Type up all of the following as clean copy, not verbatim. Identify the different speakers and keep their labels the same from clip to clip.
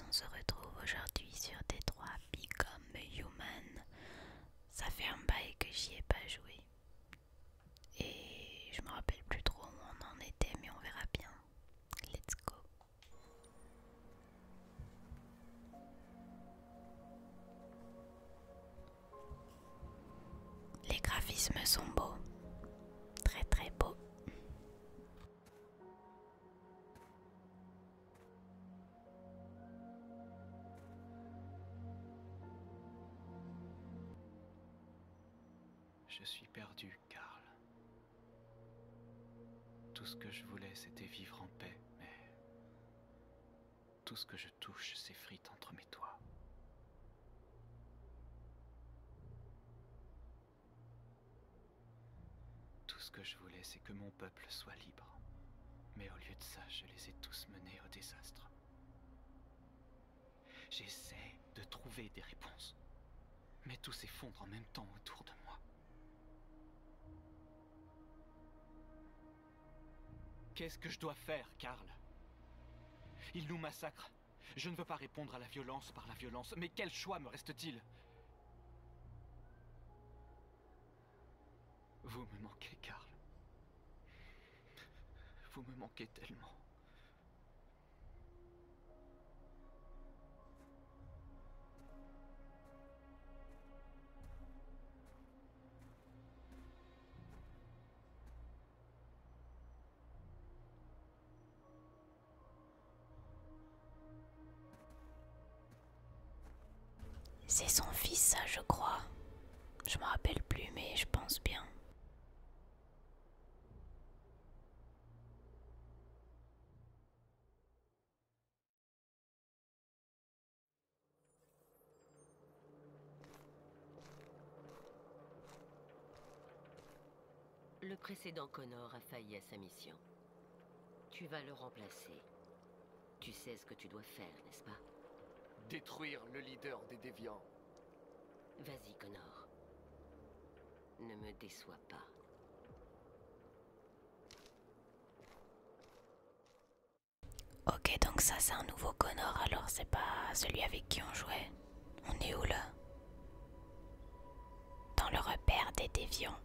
Speaker 1: on se retrouve aujourd'hui sur Détroit Become Human. Ça fait un bail que j'y ai pas joué. Et je me rappelle plus trop où on en était, mais on verra bien. Let's go. Les graphismes sont beaux. Très très beaux.
Speaker 2: Je suis perdu, Karl. Tout ce que je voulais, c'était vivre en paix, mais tout ce que je touche s'effrite entre mes doigts. Tout ce que je voulais, c'est que mon peuple soit libre. Mais au lieu de ça, je les ai tous menés au désastre. J'essaie de trouver des réponses, mais tout s'effondre en même temps autour de moi. Qu'est-ce que je dois faire, Karl? Ils nous massacrent. Je ne veux pas répondre à la violence par la violence, mais quel choix me reste-t-il? Vous me manquez, Karl. Vous me manquez tellement.
Speaker 1: C'est son fils, ça, je crois. Je me rappelle plus, mais je pense bien.
Speaker 3: Le précédent Connor a failli à sa mission. Tu vas le remplacer. Tu sais ce que tu dois faire, n'est-ce pas?
Speaker 4: Détruire le leader des déviants.
Speaker 3: Vas-y, Connor. Ne me déçois pas.
Speaker 1: Ok, donc ça c'est un nouveau Connor, alors c'est pas celui avec qui on jouait. On est où là? Dans le repère des déviants.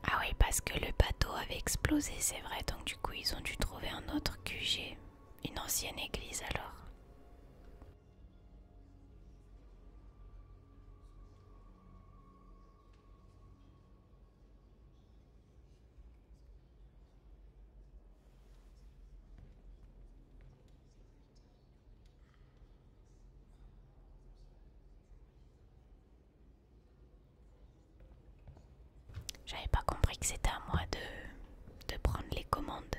Speaker 1: Ah oui, parce que le bateau avait explosé, c'est vrai, donc du coup ils ont dû trouver un autre QG. Une ancienne église alors. J'avais pas compris que c'était à moi de prendre les commandes.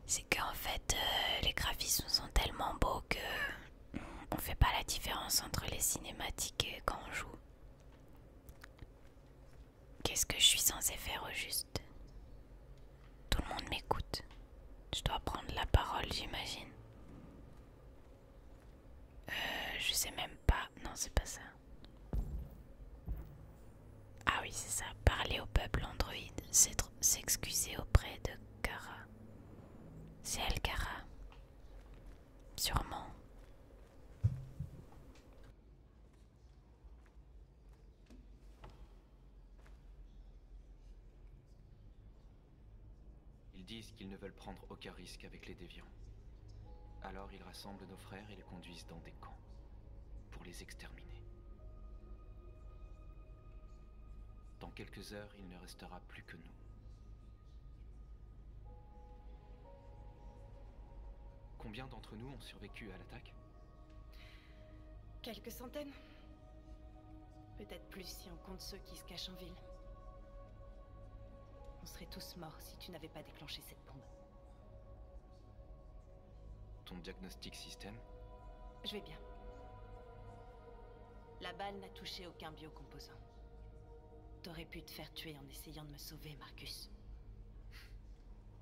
Speaker 1: C'est qu'en fait, les graphismes sont tellement beaux que on fait pas la différence entre les cinématiques et quand on joue. Qu'est-ce que je suis censée faire au juste? Tout le monde m'écoute. Je dois prendre la parole, j'imagine. Je sais même pas. Non, c'est pas ça. Ah oui, c'est ça. Parler au peuple androïde. S'excuser auprès de Kara. C'est elle, Kara. Sûrement.
Speaker 2: Ils disent qu'ils ne veulent prendre aucun risque avec les déviants. Alors ils rassemblent nos frères et les conduisent dans des camps, pour les exterminer. Dans quelques heures, il ne restera plus que nous. Combien d'entre nous ont survécu à l'attaque?
Speaker 5: Quelques centaines. Peut-être plus si on compte ceux qui se cachent en ville. On serait tous morts si tu n'avais pas déclenché cette bombe.
Speaker 2: Ton diagnostic système?
Speaker 5: Je vais bien. La balle n'a touché aucun biocomposant. T'aurais pu te faire tuer en essayant de me sauver, Marcus.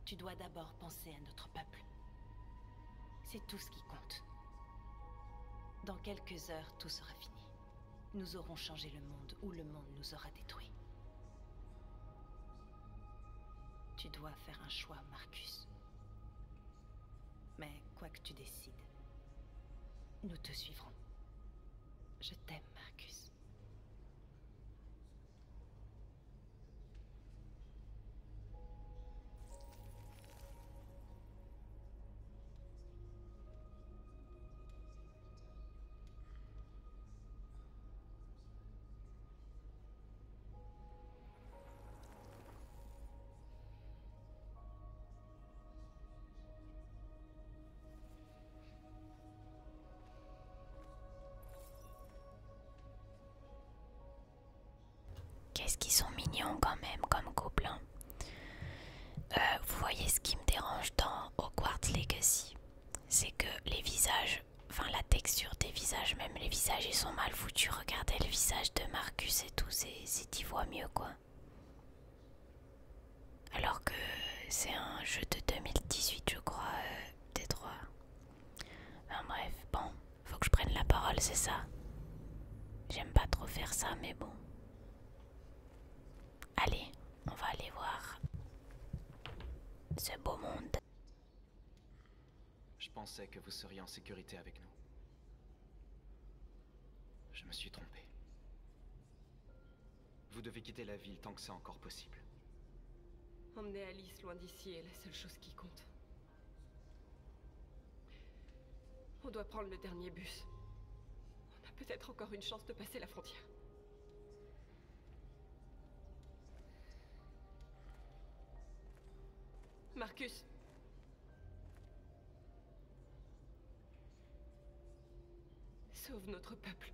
Speaker 5: Tu dois d'abord penser à notre peuple. C'est tout ce qui compte. Dans quelques heures, tout sera fini. Nous aurons changé le monde ou le monde nous aura détruits. Tu dois faire un choix, Marcus. Mais quoi que tu décides, nous te suivrons. Je t'aime, Marcus.
Speaker 1: Qu'est-ce qu'ils sont mignons quand même comme couple, hein. Vous voyez ce qui me dérange dans Hogwarts Legacy, c'est que les visages, enfin la texture des visages, même les visages ils sont mal foutus. Regardez le visage de Marcus et tout, c'est 10 fois mieux quoi. Alors que c'est un jeu de 2018 je crois, des droits. Enfin bref, bon, faut que je prenne la parole, c'est ça. J'aime pas trop faire ça mais bon. Allez, on va aller voir ce beau monde.
Speaker 2: Je pensais que vous seriez en sécurité avec nous. Je me suis trompé. Vous devez quitter la ville tant que c'est encore possible.
Speaker 6: Emmener Alice loin d'ici est la seule chose qui compte. On doit prendre le dernier bus. On a peut-être encore une chance de passer la frontière. Marcus. Sauve notre peuple.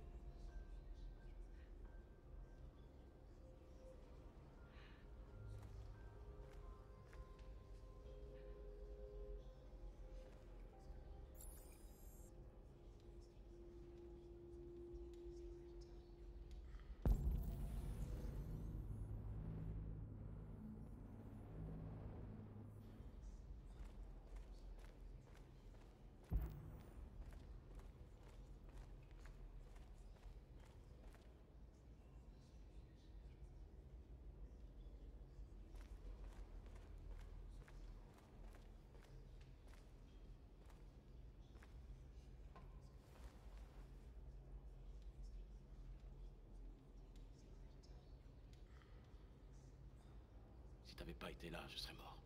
Speaker 7: Si t'avais pas été là, je serais mort.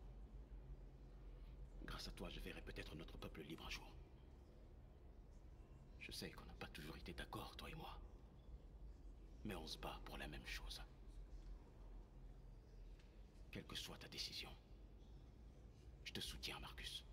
Speaker 7: Grâce à toi, je verrai peut-être notre peuple libre un jour. Je sais qu'on n'a pas toujours été d'accord, toi et moi. Mais on se bat pour la même chose. Quelle que soit ta décision, je te soutiens, Marcus.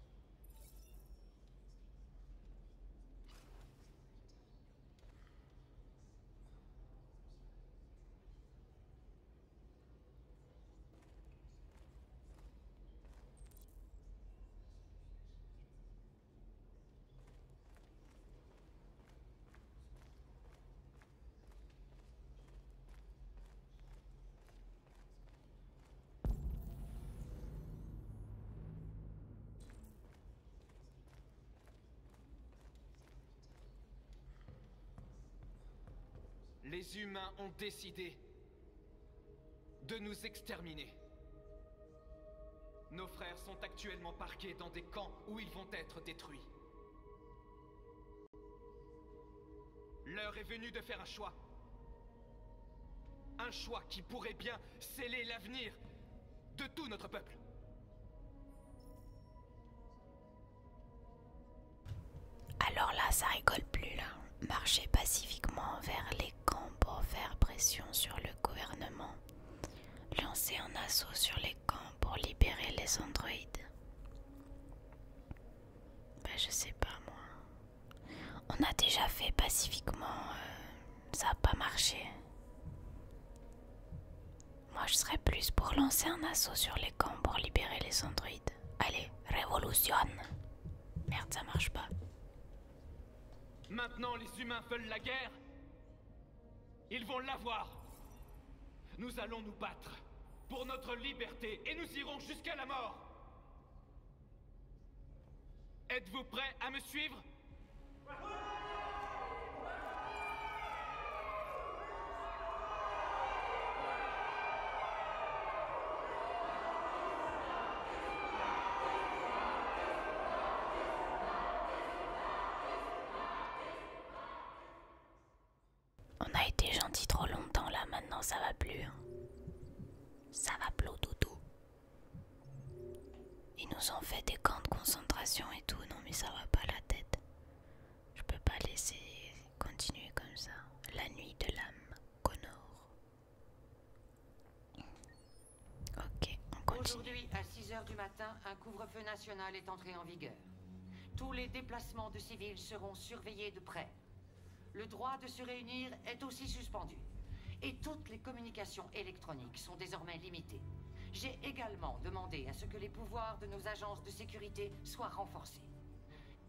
Speaker 2: Les humains ont décidé de nous exterminer. Nos frères sont actuellement parqués dans des camps où ils vont être détruits. L'heure est venue de faire un choix. Un choix qui pourrait bien sceller l'avenir de tout notre peuple.
Speaker 1: Alors là, ça rigole plus là. Marcher pacifiquement vers les camps pour faire pression sur le gouvernement. Lancer un assaut sur les camps pour libérer les androïdes. Ben je sais pas moi. On a déjà fait pacifiquement, ça a pas marché. Moi je serais plus pour lancer un assaut sur les camps pour libérer les androïdes. Allez, révolutionne. Merde, ça marche pas.
Speaker 2: Maintenant, les humains veulent la guerre. Ils vont l'avoir. Nous allons nous battre pour notre liberté et nous irons jusqu'à la mort. Êtes-vous prêts à me suivre?
Speaker 1: On a été gentil trop longtemps là, maintenant ça va plus. Hein. Ça va plus doudou. Ils nous ont fait des camps de concentration et tout, non mais ça va pas la tête. Je peux pas laisser continuer comme ça. La nuit de l'âme, Connor. Ok, on continue.
Speaker 8: Aujourd'hui, à 6 h du matin, un couvre-feu national est entré en vigueur. Tous les déplacements de civils seront surveillés de près. Le droit de se réunir est aussi suspendu. Et toutes les communications électroniques sont désormais limitées. J'ai également demandé à ce que les pouvoirs de nos agences de sécurité soient renforcés.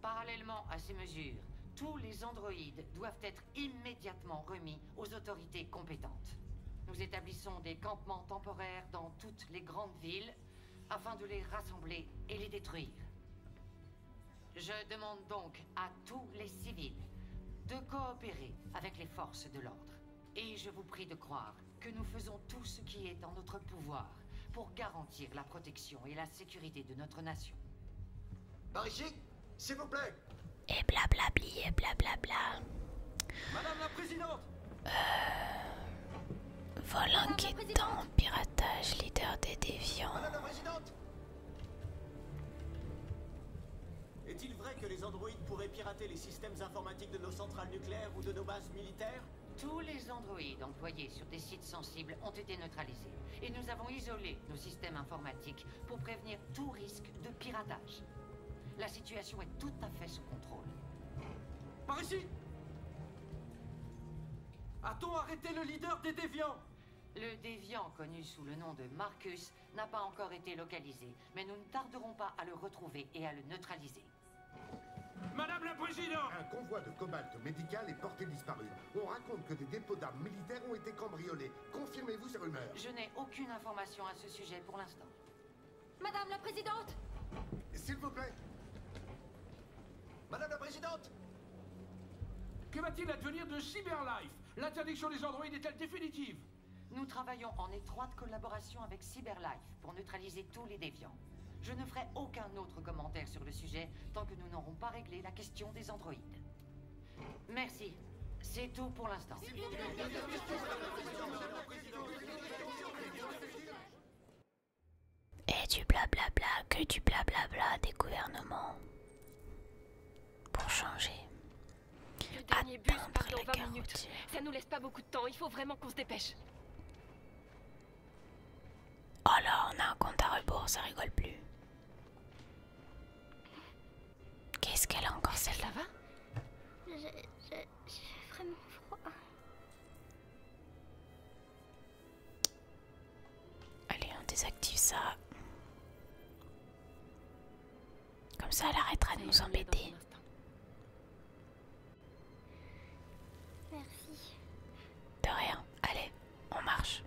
Speaker 8: Parallèlement à ces mesures, tous les androïdes doivent être immédiatement remis aux autorités compétentes. Nous établissons des campements temporaires dans toutes les grandes villes afin de les rassembler et les détruire. Je demande donc à tous les civils de coopérer avec les forces de l'ordre. Et je vous prie de croire que nous faisons tout ce qui est en notre pouvoir pour garantir la protection et la sécurité de notre nation.
Speaker 9: Par ici, s'il vous plaît.
Speaker 1: Et blablabli et blablabla.
Speaker 9: Madame la Présidente.
Speaker 1: Vol inquiétant, piratage, leader des déviants.
Speaker 9: Madame la Présidente. Est-il vrai que les androïdes pourraient pirater les systèmes informatiques de nos centrales nucléaires ou de nos bases militaires?
Speaker 8: Tous les androïdes employés sur des sites sensibles ont été neutralisés. Et nous avons isolé nos systèmes informatiques pour prévenir tout risque de piratage. La situation est tout à fait sous contrôle.
Speaker 9: Par ici. A-t-on arrêté le leader des déviants?
Speaker 8: Le déviant, connu sous le nom de Marcus, n'a pas encore été localisé, mais nous ne tarderons pas à le retrouver et à le neutraliser.
Speaker 9: Madame la Présidente.
Speaker 10: Un convoi de cobalt médical est porté disparu. On raconte que des dépôts d'armes militaires ont été cambriolés. Confirmez-vous ces rumeurs?
Speaker 8: Je n'ai aucune information à ce sujet pour l'instant.
Speaker 6: Madame la Présidente!
Speaker 10: S'il vous plaît.
Speaker 9: Madame la Présidente.
Speaker 11: Que va-t-il advenir de Cyberlife? L'interdiction des androïdes est-elle définitive?
Speaker 8: Nous travaillons en étroite collaboration avec Cyberlife pour neutraliser tous les déviants. Je ne ferai aucun autre commentaire sur le sujet tant que nous n'aurons pas réglé la question des androïdes. Merci. C'est tout pour l'instant.
Speaker 1: Et du blablabla, que du blablabla des gouvernements. Pour changer.
Speaker 6: Le dernier bus part dans 20
Speaker 1: gare
Speaker 6: minutes.
Speaker 1: routière.
Speaker 6: Ça nous laisse pas beaucoup de temps, il faut vraiment qu'on se dépêche.
Speaker 1: Oh là, on a un compte à rebours, ça rigole plus. Qu'est-ce qu'elle a encore celle-là?
Speaker 6: Ça va?
Speaker 12: J'ai vraiment froid.
Speaker 1: Allez, on désactive ça. Comme ça, elle arrêtera de nous embêter.
Speaker 12: Merci.
Speaker 1: De rien. Allez, on marche.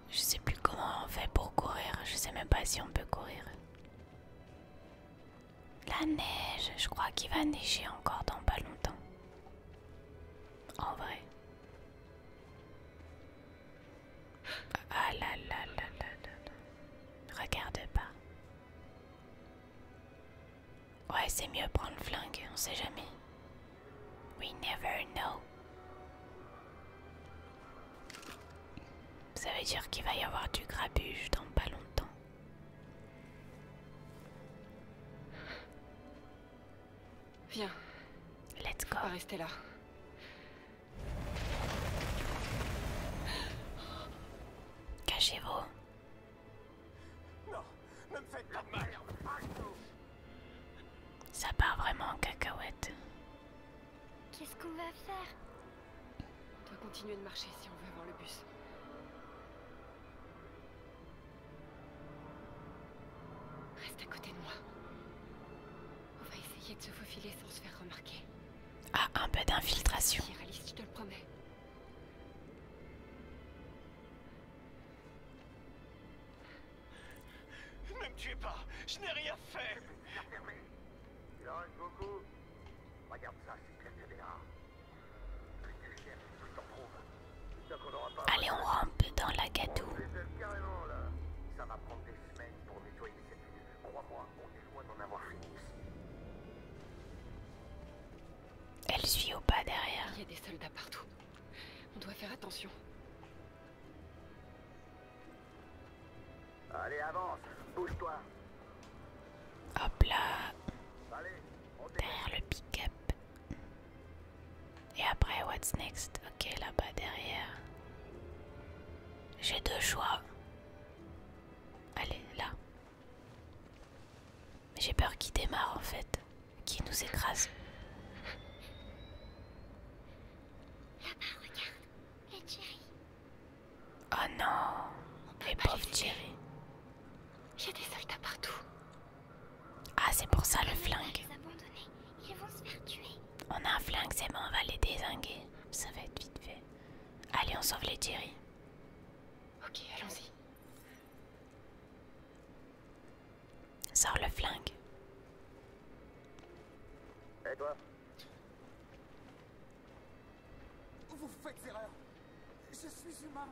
Speaker 1: Je sais plus comment on fait pour courir. Je sais même pas si on peut courir. La neige, je crois qu'il va neiger encore dans pas longtemps. En vrai. Ah là là là là là là. Regarde pas. Ouais, c'est mieux prendre le flingue, on sait jamais. We never know. Ça veut dire qu'il va y avoir du grabuge dans pas longtemps.
Speaker 6: Viens.
Speaker 1: Let's go.
Speaker 6: On va rester là.
Speaker 1: Cachez-vous.
Speaker 9: Non, ne me faites pas mal.
Speaker 1: Ça part vraiment en cacahuète.
Speaker 12: Qu'est-ce qu'on va faire?
Speaker 6: On doit continuer de marcher si on veut avoir le bus. Reste à côté de moi. On va essayer de se faufiler sans se faire remarquer.
Speaker 1: Ah, un peu d'infiltration.
Speaker 6: Si, réaliste, je te le promets.
Speaker 2: tuez pas. Je n'ai rien fait.
Speaker 10: Fermé. Il en reste beaucoup. Regarde ça, c'est clair qu'il y avait là. Plus tu cherches, plus t'en trouves. Tant qu'on n'aura pas...
Speaker 1: Allez, on rampe dans la gadoue.
Speaker 10: On les aide carrément, là. Ça va prendre des semaines pour nettoyer cette ville. Crois-moi, on est loin d'en avoir fini ici.
Speaker 1: Elle suit au pas derrière.
Speaker 6: Il y a des soldats partout. On doit faire attention.
Speaker 10: Allez, avance. Bouge-toi.
Speaker 1: Hop là.
Speaker 10: Allez, on
Speaker 1: Derrière le pick-up. Et après, what's next? Ok, là-bas derrière. J'ai deux choix. Allez, là. J'ai peur qu'il démarre en fait. Qu'il nous écrase.
Speaker 12: Là-bas, regarde. Et Jerry.
Speaker 1: Oh non. Les pauvres Jerry.
Speaker 6: Il y a des soldats partout.
Speaker 1: Ah, c'est pour ça le flingue.
Speaker 12: Les abandonner. Ils vont se faire tuer.
Speaker 1: On a un flingue, c'est bon, on va les dézinguer. Ça va être vite fait. Allez, on sauve les Jerry.
Speaker 6: Ok, allons-y.
Speaker 1: Sors le flingue.
Speaker 10: Et toi?
Speaker 2: Vous faites erreur. Je suis humain.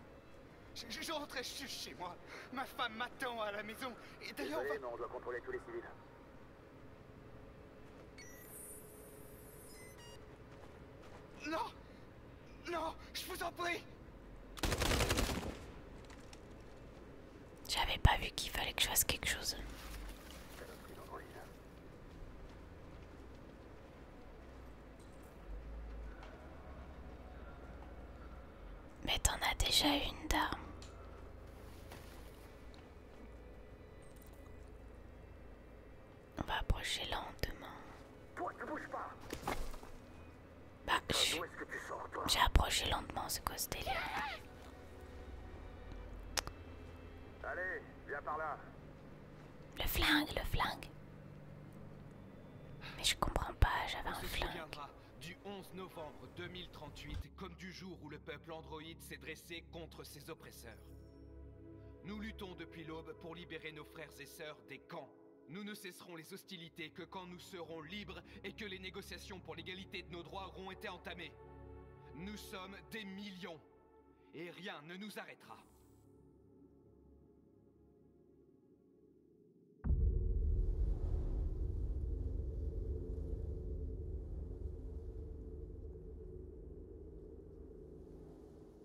Speaker 2: Je rentrais juste chez moi. Ma femme m'attend à la maison. Et d'ailleurs,
Speaker 10: Désolé, mais on doit contrôler tous les civils.
Speaker 2: Non! Non! Je vous en prie!
Speaker 1: J'avais pas vu qu'il fallait que je fasse quelque chose. Mais t'en as déjà une d'arme. On va approcher lentement.
Speaker 10: Toi, tu bouges pas.
Speaker 1: Bah,
Speaker 10: D'où est-ce que tu sors, toi?
Speaker 1: j'ai approché lentement, c'est quoi ce délire?
Speaker 10: Allez, viens par là.
Speaker 1: Le flingue. Mais je comprends pas, j'avais un
Speaker 2: On se
Speaker 1: flingue.
Speaker 2: souviendra du 11 novembre 2038 comme du jour où le peuple androïde s'est dressé contre ses oppresseurs. Nous luttons depuis l'aube pour libérer nos frères et sœurs des camps. Nous ne cesserons les hostilités que quand nous serons libres et que les négociations pour l'égalité de nos droits auront été entamées. Nous sommes des millions et rien ne nous arrêtera.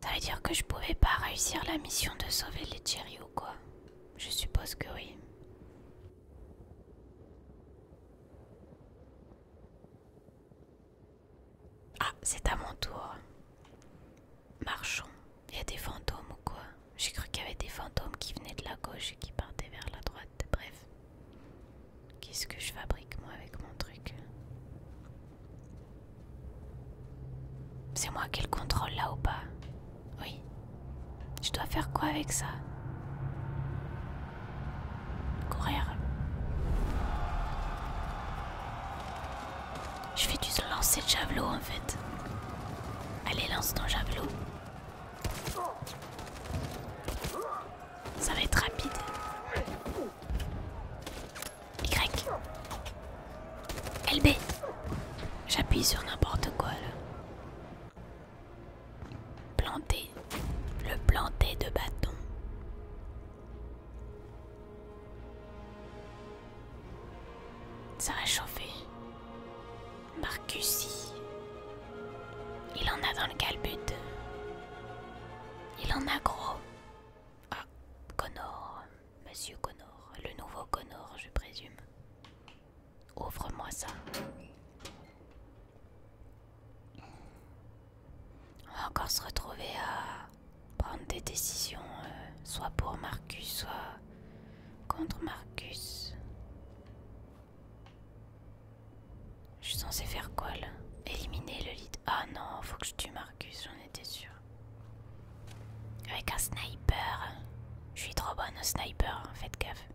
Speaker 1: Ça veut dire que je pouvais pas réussir la mission de sauver les Jerry ou quoi? Je suppose que oui. Ah, c'est à mon tour. Marchons. Il y a des fantômes ou quoi? J'ai cru qu'il y avait des fantômes qui venaient de la gauche et qui partaient vers la droite. Bref. Qu'est-ce que je fabrique moi avec mon truc? C'est moi qui le contrôle là ou pas? Oui. Je dois faire quoi avec ça? Courir. Je fais du lancer de javelot en fait. Allez, lance ton javelot. Ça va être rapide. Y. LB. J'appuie sur n'importe quoi là. Planter. Le planter de bâton. Ça va chauffer. Marcus, il en a dans le calbut. Il en a gros. Ah, Connor. Monsieur Connor. Le nouveau Connor, je présume. Ouvre-moi ça. On va encore se retrouver à prendre des décisions, soit pour Marcus, soit contre Marcus. Je suis censé faire quoi là? Éliminer le lead. Ah non, faut que je tue Marcus, j'en étais sûre. Avec un sniper. Je suis trop bonne au sniper, hein, faites gaffe.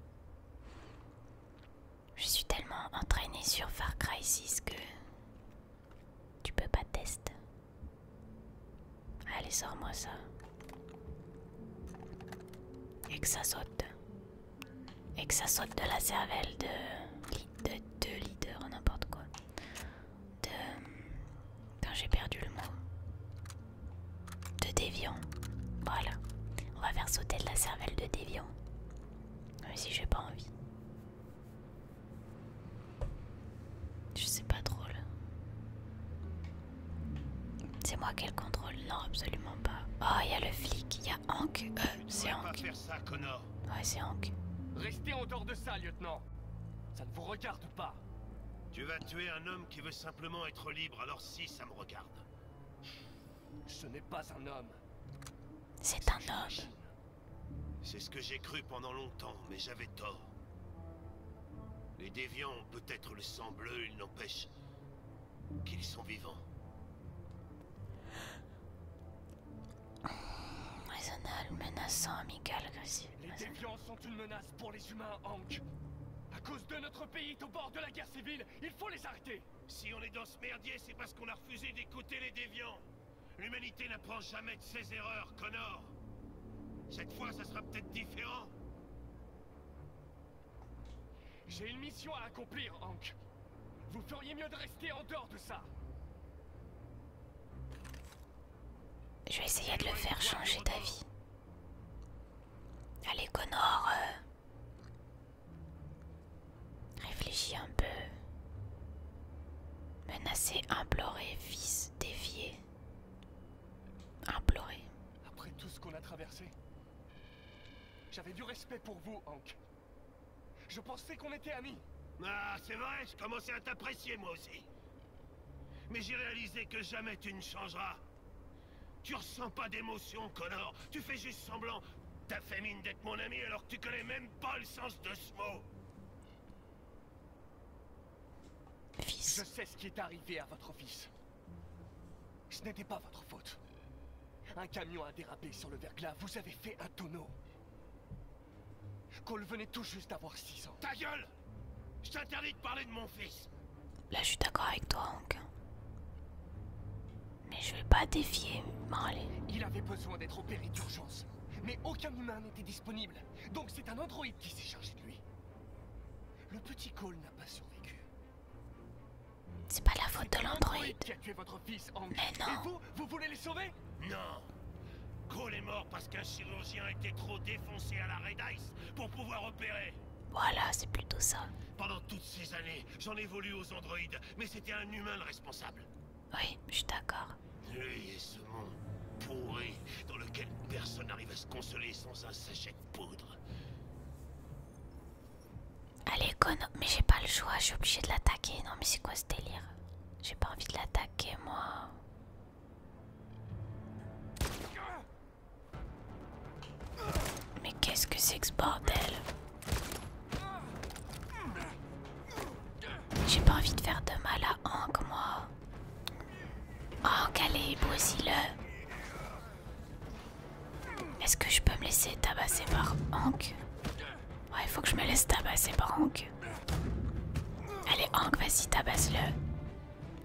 Speaker 1: Je suis tellement entraînée sur Far Cry 6 que tu peux pas tester. Allez, sors-moi ça. Et que ça saute. Et que ça saute de la cervelle de leader, n'importe quoi. Quand j'ai perdu le mot. De déviant. Voilà. On va faire sauter de la cervelle de déviant. Même si j'ai pas envie. Je sais pas trop là. C'est moi qui ai le contrôle? Non, absolument pas. Oh, il y a le flic, il y a Hank. C'est Hank.
Speaker 13: Faire ça, Connor.
Speaker 1: Ouais, c'est Hank.
Speaker 4: Restez en dehors de ça, lieutenant. Ça ne vous regarde pas.
Speaker 13: Tu vas tuer un homme qui veut simplement être libre, alors si, ça me regarde.
Speaker 4: Ce n'est pas un homme.
Speaker 1: C'est un homme.
Speaker 13: C'est ce que j'ai cru pendant longtemps, mais j'avais tort. Les déviants ont peut-être le sang bleu, il n'empêche qu'ils sont vivants.
Speaker 1: Raisonnable, menaçant, amical, agressif.
Speaker 4: Les déviants sont une menace pour les humains, Hank. À cause de notre pays est au bord de la guerre civile, il faut les arrêter.
Speaker 13: Si on est dans ce merdier, c'est parce qu'on a refusé d'écouter les déviants. L'humanité n'apprend jamais de ses erreurs, Connor. Cette fois, ça sera peut-être différent.
Speaker 4: J'ai une mission à accomplir, Hank. Vous feriez mieux de rester en dehors de ça.
Speaker 1: Je vais essayer de le faire changer d'avis. Allez, Connor, réfléchis un peu. Menacer, implorer, fils, défier. Implorer.
Speaker 4: Après tout ce qu'on a traversé, j'avais du respect pour vous, Hank. Je pensais qu'on était amis.
Speaker 13: Ah, c'est vrai, je commençais à t'apprécier moi aussi. Mais j'ai réalisé que jamais tu ne changeras. Tu ressens pas d'émotion, Connor. Tu fais juste semblant. T'as fait mine d'être mon ami alors que tu connais même pas le sens de ce mot.
Speaker 1: Fils.
Speaker 4: Je sais ce qui est arrivé à votre fils. Ce n'était pas votre faute. Un camion a dérapé sur le verglas. Vous avez fait un tonneau. Cole venait tout juste d'avoir 6 ans.
Speaker 13: Ta gueule! Je t'interdis de parler de mon fils.
Speaker 1: Là, je suis d'accord avec toi, Hank. Mais je vais pas défier Marley.
Speaker 4: Il avait besoin d'être opéré d'urgence. Mais aucun humain n'était disponible. Donc c'est un androïde qui s'est chargé de lui. Le petit Cole n'a pas survécu.
Speaker 1: C'est pas la faute de l'androïde
Speaker 4: qui a tué votre fils, Hank.
Speaker 1: Mais non.
Speaker 4: Et vous voulez les sauver?
Speaker 13: Non. Cole est mort parce qu'un chirurgien était trop défoncé à la Red Ice pour pouvoir opérer.
Speaker 1: Voilà, c'est plutôt ça.
Speaker 13: Pendant toutes ces années, j'en ai voulu aux androïdes, mais c'était un humain le responsable.
Speaker 1: Oui, je suis d'accord.
Speaker 13: Lui et ce monde pourri dans lequel personne n'arrive à se consoler sans un sachet de poudre.
Speaker 1: Allez, Connor, mais j'ai pas le choix, je suis obligé de l'attaquer. Non, mais c'est quoi ce délire? J'ai pas envie de l'attaquer, moi. Mais qu'est-ce que c'est que ce bordel? J'ai pas envie de faire de mal à Hank, moi. Hank, allez, bousille-le. Est-ce que je peux me laisser tabasser par Hank? Ouais, il faut que je me laisse tabasser par Hank. Allez, Hank, vas-y, tabasse-le.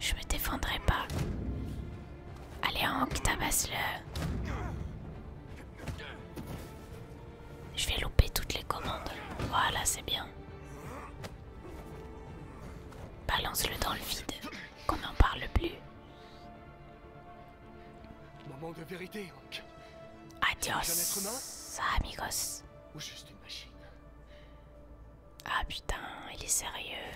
Speaker 1: Je me défendrai pas. Allez, Hank, tabasse-le. Je vais louper toutes les commandes. Voilà, c'est bien. Balance-le dans le vide, qu'on n'en parle plus.
Speaker 4: Moment de vérité, Hank.
Speaker 1: Adios, amigos.
Speaker 4: Ou juste une machine?
Speaker 1: Ah putain, il est sérieux.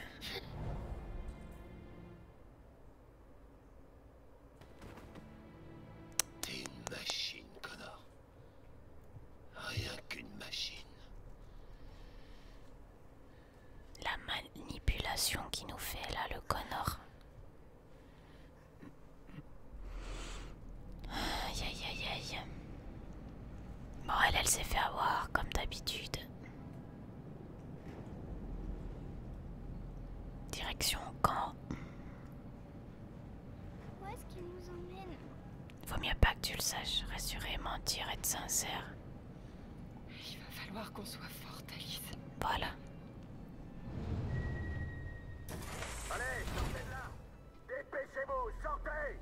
Speaker 13: T'es une machine, Connor. Rien qu'une machine.
Speaker 1: La manipulation qui nous fait là, le Connor. Aïe aïe aïe aïe. Bon, elle s'est fait avoir comme d'habitude. Direction camp.
Speaker 12: Où est-ce qu'il nous emmène?
Speaker 1: Vaut mieux pas que tu le saches. Rassurer, mentir, être sincère.
Speaker 6: Il va falloir qu'on soit forte, Alice.
Speaker 1: Voilà.
Speaker 10: Allez, sortez de là! Dépêchez-vous, sortez!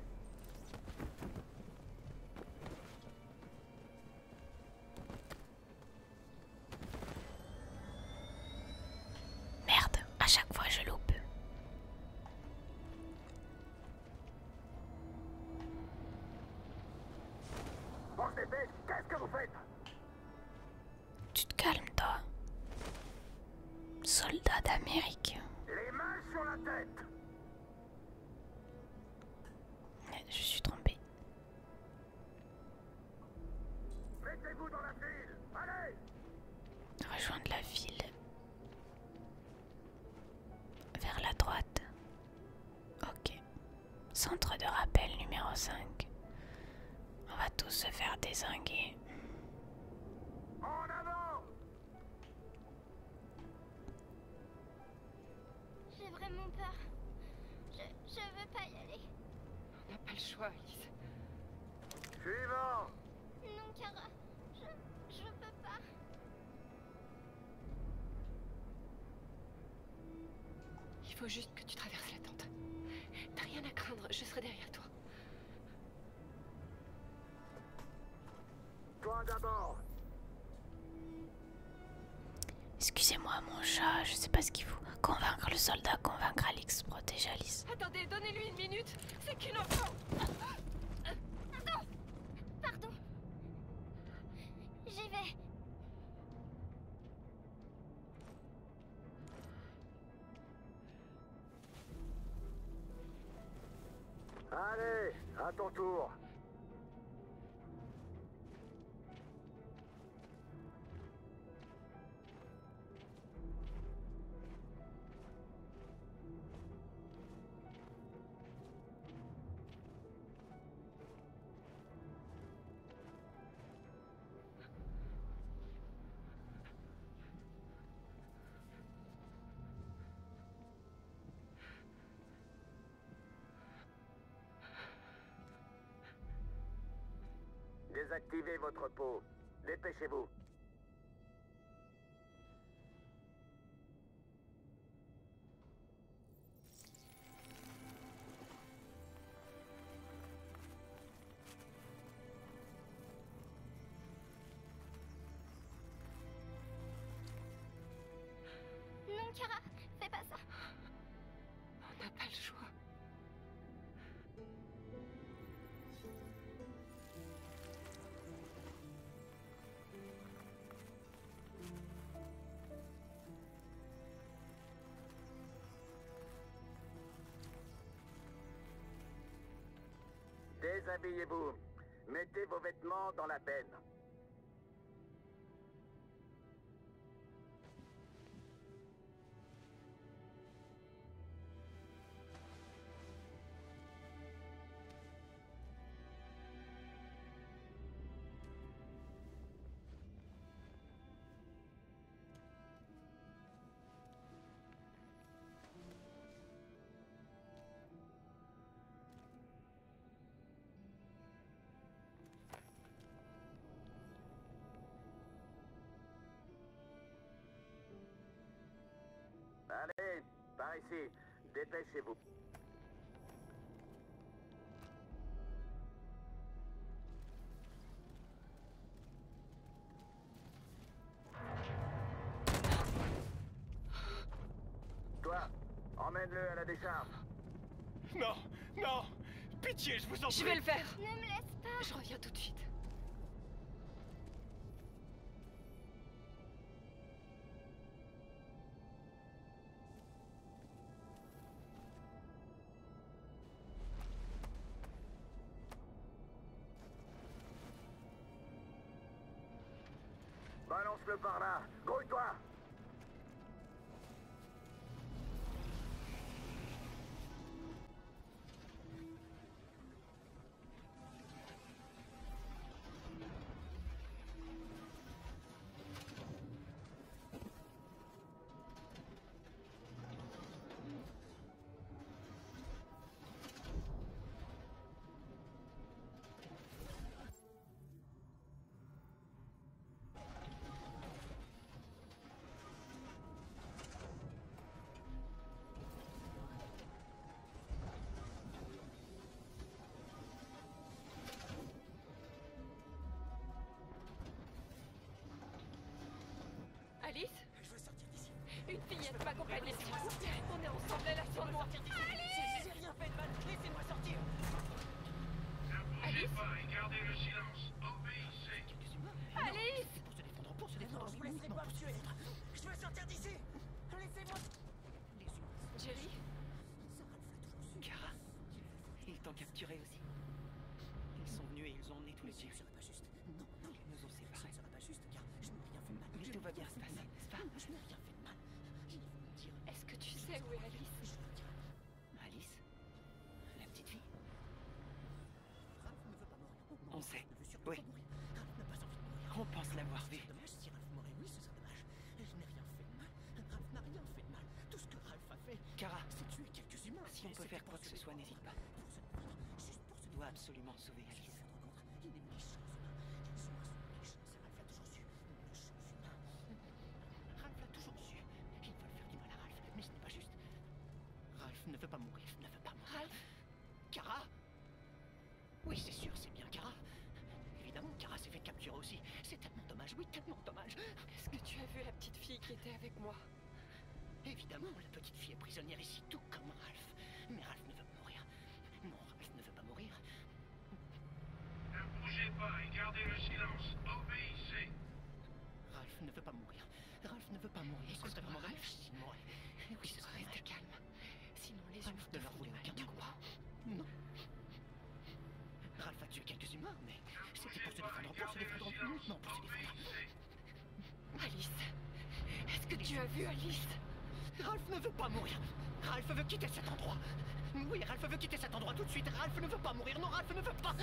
Speaker 1: Soldat d'Amérique.
Speaker 10: Les mains sur la tête.
Speaker 1: Je suis trompée.
Speaker 10: Mettez-vous dans la file. Allez.
Speaker 1: Rejoindre la ville. Vers la droite. Ok. Centre de rappel numéro 5. On va tous se faire dézinguer.
Speaker 10: En avant.
Speaker 12: J'ai vraiment peur. Je veux pas y aller.
Speaker 6: On n'a pas le choix, Alice.
Speaker 10: Suivant.
Speaker 12: Non, Kara. Je peux pas.
Speaker 6: Il faut juste que tu traverses la tente. T'as rien à craindre, je serai derrière toi.
Speaker 10: Toi d'abord.
Speaker 1: Excusez-moi mon chat, je sais pas ce qu'il faut. Convaincre le soldat, convaincre Alix, protéger Alice.
Speaker 6: Attendez, donnez-lui une minute. C'est qu'une enfant.
Speaker 12: Attends. Pardon. J'y vais.
Speaker 10: Allez, à ton tour. Désactivez votre peau. Dépêchez-vous.
Speaker 12: Non, Kara, fais pas ça.
Speaker 6: On n'a pas le choix.
Speaker 10: Déshabillez-vous. Mettez vos vêtements dans la benne. Allez, par ici. Dépêchez-vous. Toi, emmène-le à la décharge.
Speaker 4: Non, non. Pitié, je vous en prie.
Speaker 6: Je vais le faire.
Speaker 12: Ne me laisse pas.
Speaker 6: Je reviens tout de suite.
Speaker 10: Balance-le par là. Grouille-toi.
Speaker 6: Alice? Je veux sortir d'ici. Une fillette m'accompagne ici. On est ensemble, elle a besoin de moi. Alice! J'ai rien fait de mal. Laissez-moi sortir.
Speaker 14: Alice? Pas et gardez le silence. Obéissez.
Speaker 6: Alice!
Speaker 4: Pour se défendre, pour se défendre.
Speaker 15: Non, je vous laisserai pas me tuer. Je veux sortir d'ici. capturés aussi. Ils sont venus et ils ont emmené tous les tués.
Speaker 16: Ce serait pas juste. Non, non.
Speaker 15: Ils nous ont séparés.
Speaker 16: Ce ne serait pas juste, car je n'ai rien fait de mal.
Speaker 15: Mais tout va bien se passer, n'est-ce pas?
Speaker 16: Je n'ai rien fait de mal. Ils vont me dire.
Speaker 6: Est-ce que tu sais où est Alice?
Speaker 15: Alice? La petite fille?
Speaker 16: Ralph ne veut pas mourir.
Speaker 15: On sait.
Speaker 16: Ne veut surtout
Speaker 15: Oui.
Speaker 16: pas mourir. Ralph n'a pas envie de mourir.
Speaker 15: On pense l'avoir vu.
Speaker 16: C'est dommage si Ralph mourait. Oui, ce serait dommage. Je n'ai rien fait de mal. Ralph n'a rien fait de mal. Tout ce que Ralph a fait,
Speaker 15: Kara,
Speaker 16: c'est tuer quelques humains.
Speaker 15: si on peut faire quoi que ce soit, n'hésite pas.
Speaker 16: Pour se nourrir, juste pour se
Speaker 15: On doit absolument sauver Alice.
Speaker 16: cette rencontre, il est méchant, ce nain. Ils sont méchants. Ralph l'a toujours su. Méchant, ce nain. Ralph l'a toujours su. Ils veulent faire du mal à Ralph, mais ce n'est pas juste. Ralph ne veut pas mourir. Ne veut pas mourir.
Speaker 6: Ralph?
Speaker 16: Kara? Oui, c'est sûr, c'est bien Kara. Évidemment, Kara s'est fait capturer aussi. C'est tellement dommage, oui, tellement dommage.
Speaker 6: Est-ce que tu as vu la petite fille qui était avec moi?
Speaker 16: Évidemment, la petite fille est prisonnière ici, tout comme Ralph. Mais Ralph ne veut pas mourir. Non, Ralph ne veut pas mourir.
Speaker 14: Ne bougez pas et gardez le silence. Obéissez.
Speaker 16: Ralph ne veut pas mourir. Ralph ne veut pas mourir. Ce serait vraiment dommage s'il mourait. Oui, ce serait
Speaker 6: Reste calme. Sinon les
Speaker 16: Ralph
Speaker 6: humains
Speaker 16: ne
Speaker 6: te
Speaker 16: leur
Speaker 6: font
Speaker 16: voulait
Speaker 6: du mal,
Speaker 16: aucun
Speaker 6: tu
Speaker 16: mal.
Speaker 6: crois?
Speaker 16: Non. Ralph a tué quelques humains, mais c'était pour se défendre, pour se défendre, uniquement pour se défendre.
Speaker 6: Alice, est-ce que tu as vu Alice?
Speaker 16: Ralph ne veut pas mourir. Ralph veut quitter cet endroit. Oui, Ralph veut quitter cet endroit tout de suite. Ralph ne veut pas mourir. Non, Ralph ne veut pas.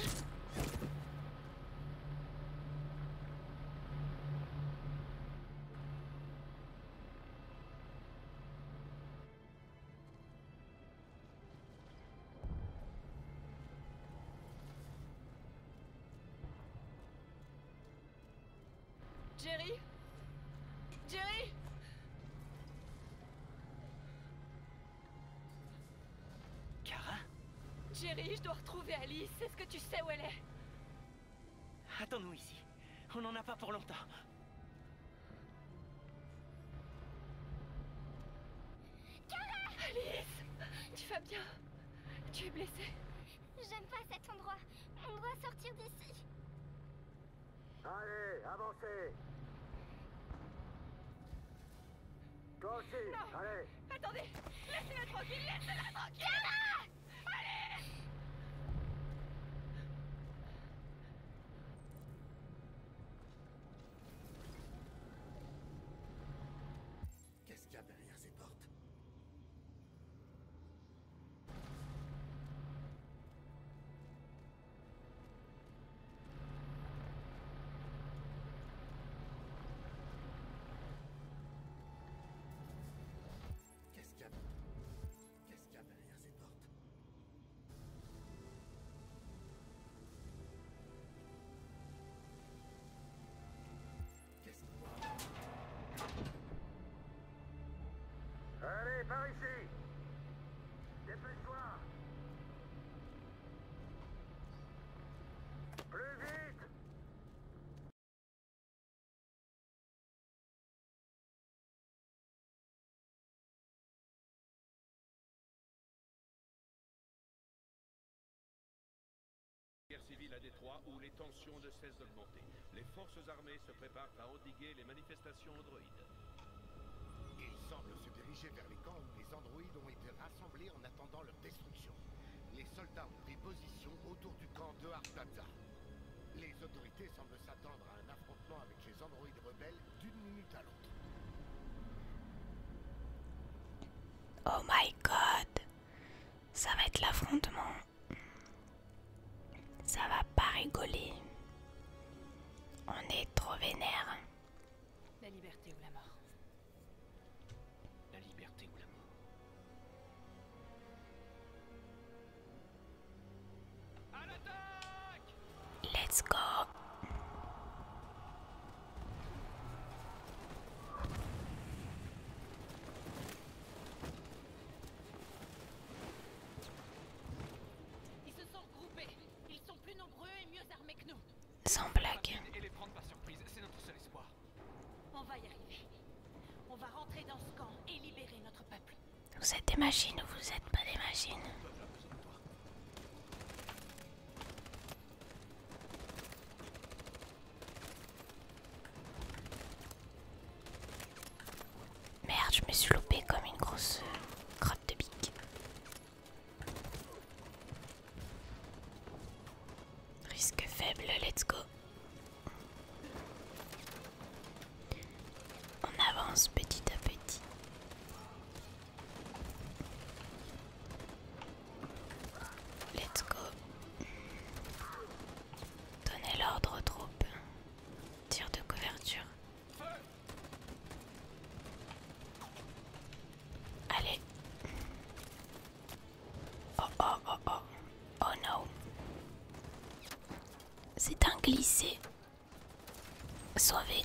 Speaker 6: Jerry? Jerry?
Speaker 15: Kara?
Speaker 6: Jerry, je dois retrouver Alice. Est-ce que tu sais où elle est?
Speaker 15: Attends-nous ici. On n'en a pas pour longtemps.
Speaker 6: Alice! Tu vas bien? Tu es blessée?
Speaker 12: J'aime pas cet endroit. On doit sortir d'ici.
Speaker 10: Allez, avancez. Toi aussi,
Speaker 6: Non.
Speaker 10: allez.
Speaker 6: Attendez! Laissez-la tranquille! Laissez-la tranquille! Allez!
Speaker 16: Qu'est-ce qu'il y a derrière ces portes? Qu'est-ce qu'il y a derrière ces portes?
Speaker 10: Allez, par ici. Dépêche-toi. Plus vite.
Speaker 17: Guerre civile à Détroit où les tensions ne cessent d'augmenter. Les forces armées se préparent à endiguer les manifestations androïdes.
Speaker 18: Ils semblent se diriger vers les camps où les androïdes ont été rassemblés en attendant leur destruction. Les soldats ont pris position autour du camp de Artaza. Les autorités semblent s'attendre à un affrontement avec les androïdes rebelles d'une minute à l'autre.
Speaker 1: Oh my god. Ça va être l'affrontement. Ça va pas rigoler. On est trop vénère.
Speaker 5: La liberté ou la mort.
Speaker 15: La liberté ou la mort.
Speaker 2: À l'attaque!
Speaker 1: Let's go.
Speaker 6: Ils se sont regroupés. Ils sont plus nombreux et mieux armés que nous.
Speaker 1: Sans blague.
Speaker 2: Et les prendre par surprise, c'est notre seul espoir.
Speaker 5: On va y arriver. On va rentrer dans ce camp et libérer notre peuple.
Speaker 1: Vous êtes des machines ou vous êtes pas des machines? Merde, je me suis loupé comme une grosse crotte de bique. glisser. Sauver.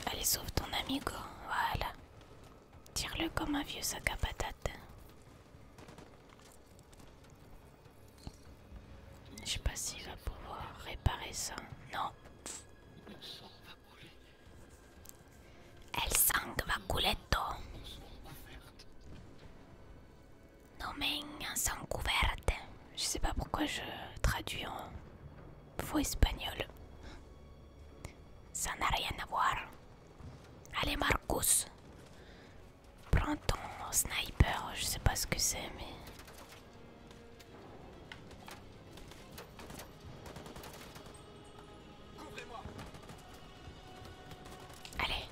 Speaker 1: Allez, sauve ton amigo. Voilà. Tire-le comme un vieux sac à patates. Je sais pas s'il va pouvoir réparer ça. Non. El sang va couletto. Nomen sang couverte. Je sais pas pourquoi je traduis en faux espagnol. Ça n'a rien à voir. Allez Marcus. Prends ton sniper. Je sais pas ce que c'est mais... Allez.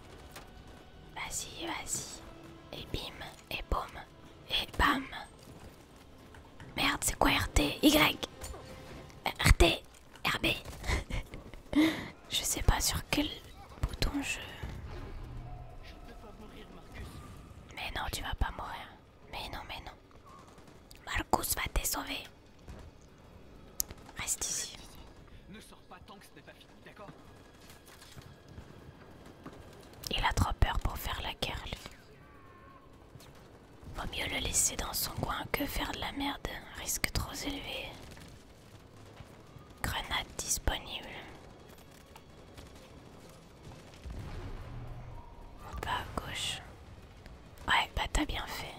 Speaker 1: Vas-y, vas-y. Et bim, et boum, et bam. Merde, c'est quoi RT? Y. RT. RB. Je sais pas sur quel bouton je... Mais non, tu vas pas mourir. Mais non, mais non. Marcus va te sauver. Reste ici.
Speaker 4: Ne sors pas tant que ce n'est pas fini, d'accord?
Speaker 1: Il a trop peur pour faire la guerre, lui. Vaut mieux le laisser dans son coin que faire de la merde. Risque trop élevé. Grenade disponible. Va à gauche. Ouais, bah t'as bien fait.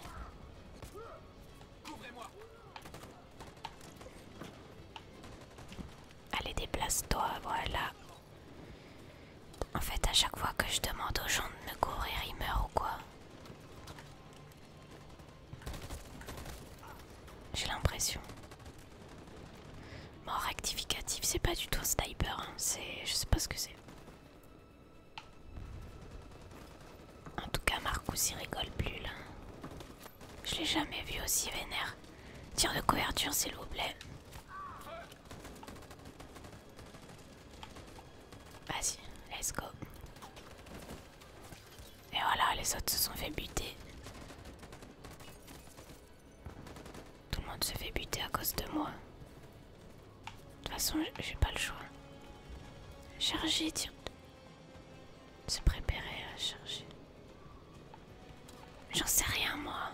Speaker 1: Allez, déplace-toi, voilà. En fait, à chaque fois que je demande aux gens de me couvrir, ils meurent ou quoi? J'ai l'impression. Mort rectificatif, c'est pas du tout un sniper, hein. C'est... je sais pas ce que c'est. En tout cas, Marcus il rigole plus là. Je l'ai jamais vu aussi vénère. Tir de couverture s'il vous plaît. Vas-y, let's go. Et voilà, les autres se sont fait buter. Tout le monde se fait buter à cause de moi. De toute façon, j'ai pas le choix. Charger, tir. Se préparer à charger. J'en sais rien, moi.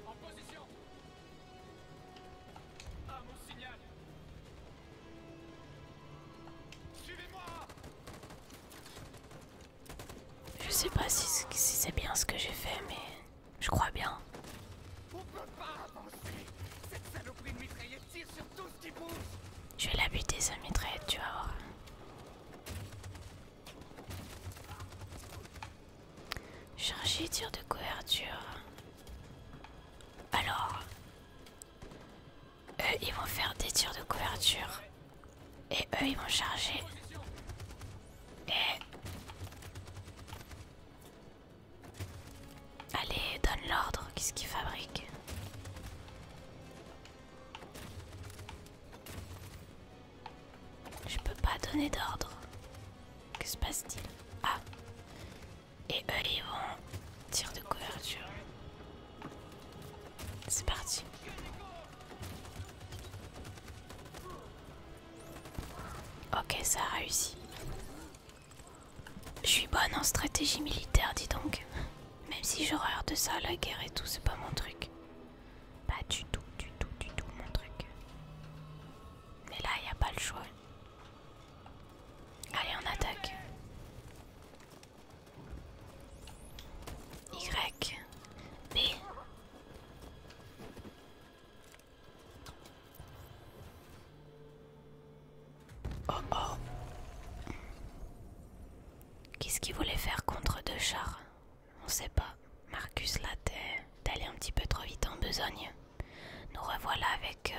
Speaker 4: En position. Ah, mon signal. Suivez-moi.
Speaker 1: Je sais pas si c'est bien ce que j'ai fait, mais je crois bien.
Speaker 4: On peut pas avancer. Cette saloperie de mitraillette tire sur tout ce qui bouge.
Speaker 1: Je vais la buter sa mitraillette, tu vas voir. Charger, tir de couverture. Alors, eux ils vont faire des tirs de couverture. Et eux ils vont charger. Et... allez, donne l'ordre, qu'est-ce qu'ils fabriquent? Je peux pas donner d'ordre. Que se passe-t-il? Ah. Et eux ils vont... tir de couverture. C'est parti. Ok, ça a réussi. Je suis bonne en stratégie militaire, dis donc. Même si j'ai horreur de ça, la guerre et tout, c'est pas mon truc. Pas du tout mon truc. Mais là, y a pas le choix. Allez, on attaque. Y. B. Oh oh. Qu'est-ce qu'il voulait faire contre deux chars? On sait pas. Marcus là, t'es allé un petit peu trop vite en besogne. Nous revoilà avec...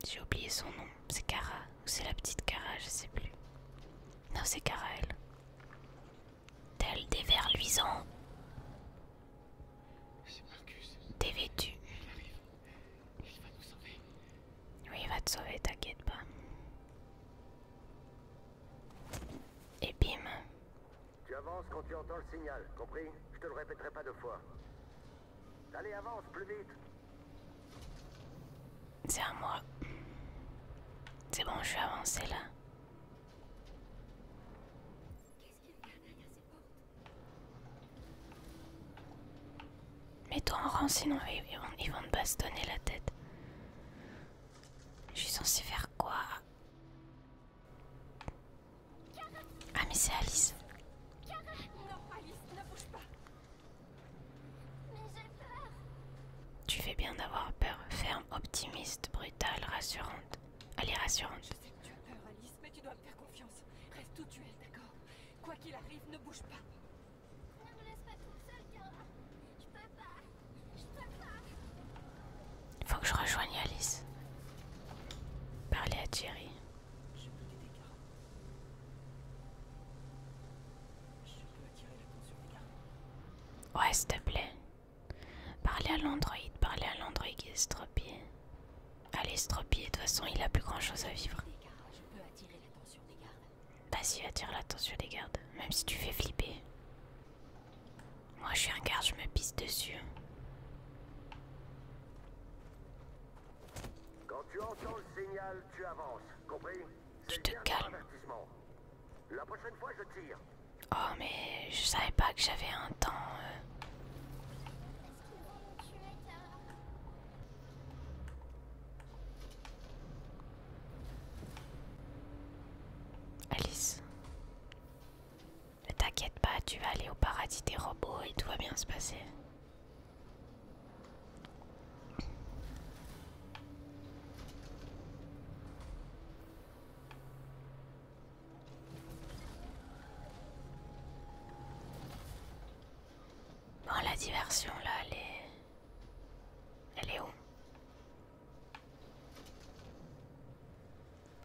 Speaker 1: j'ai oublié son nom. C'est Kara. Ou c'est la petite Kara, je sais plus. Non, c'est Kara, elle. Tel des vers luisants.
Speaker 4: C'est Marcus.
Speaker 1: T'es vêtu.
Speaker 4: Il arrive. Il va nous sauver.
Speaker 1: Oui, il va te sauver, t'inquiète pas. Et bim.
Speaker 10: Tu avances quand tu entends le signal, compris? Je te le répéterai pas deux fois. Allez, avance, plus vite.
Speaker 1: C'est à moi. C'est bon, je suis avancé là. Mets-toi en rang, sinon ils vont te bastonner la tête. Je suis censée faire quoi? Ah mais c'est Alice.
Speaker 6: Non, Alice, ne bouge pas.
Speaker 12: Mais j'ai peur.
Speaker 1: Tu fais bien d'avoir peur. Ferme, optimiste, brutale, rassurante. Elle est rassurante.
Speaker 6: Je sais que tu as peur, Alice, mais tu dois me faire confiance. Reste où tu es, d'accord? Quoi qu'il arrive, ne bouge pas.
Speaker 12: Ne me laisse pas toute seule, Kara. Je peux pas. Je peux pas.
Speaker 1: Faut que je rejoigne Alice. Parler à Thierry.
Speaker 15: Je peux t'aider, Kara. Je peux attirer l'attention des gardes.
Speaker 1: Ouais, s'il te plaît. Parler à l'androïde, parler à l'androïde estropié. Allez, estropié, de toute façon, il a plus grand chose à vivre.
Speaker 3: Je peux attirer l'attention des gardes.
Speaker 1: Vas-y, attire l'attention des gardes, même si tu fais flipper. Moi, je suis un garde, je me pisse dessus.
Speaker 10: Quand tu entends le signal, tu avances, compris?
Speaker 1: Tu te calmes.
Speaker 10: Avertissement. La prochaine fois, je tire.
Speaker 1: Oh, mais je savais pas que j'avais un temps.
Speaker 12: Est-ce qu'ils vont nous tuer, Kara?
Speaker 1: Alice. Ne t'inquiète pas, tu vas aller au paradis des robots et tout va bien se passer. Bon, la diversion là, elle est où?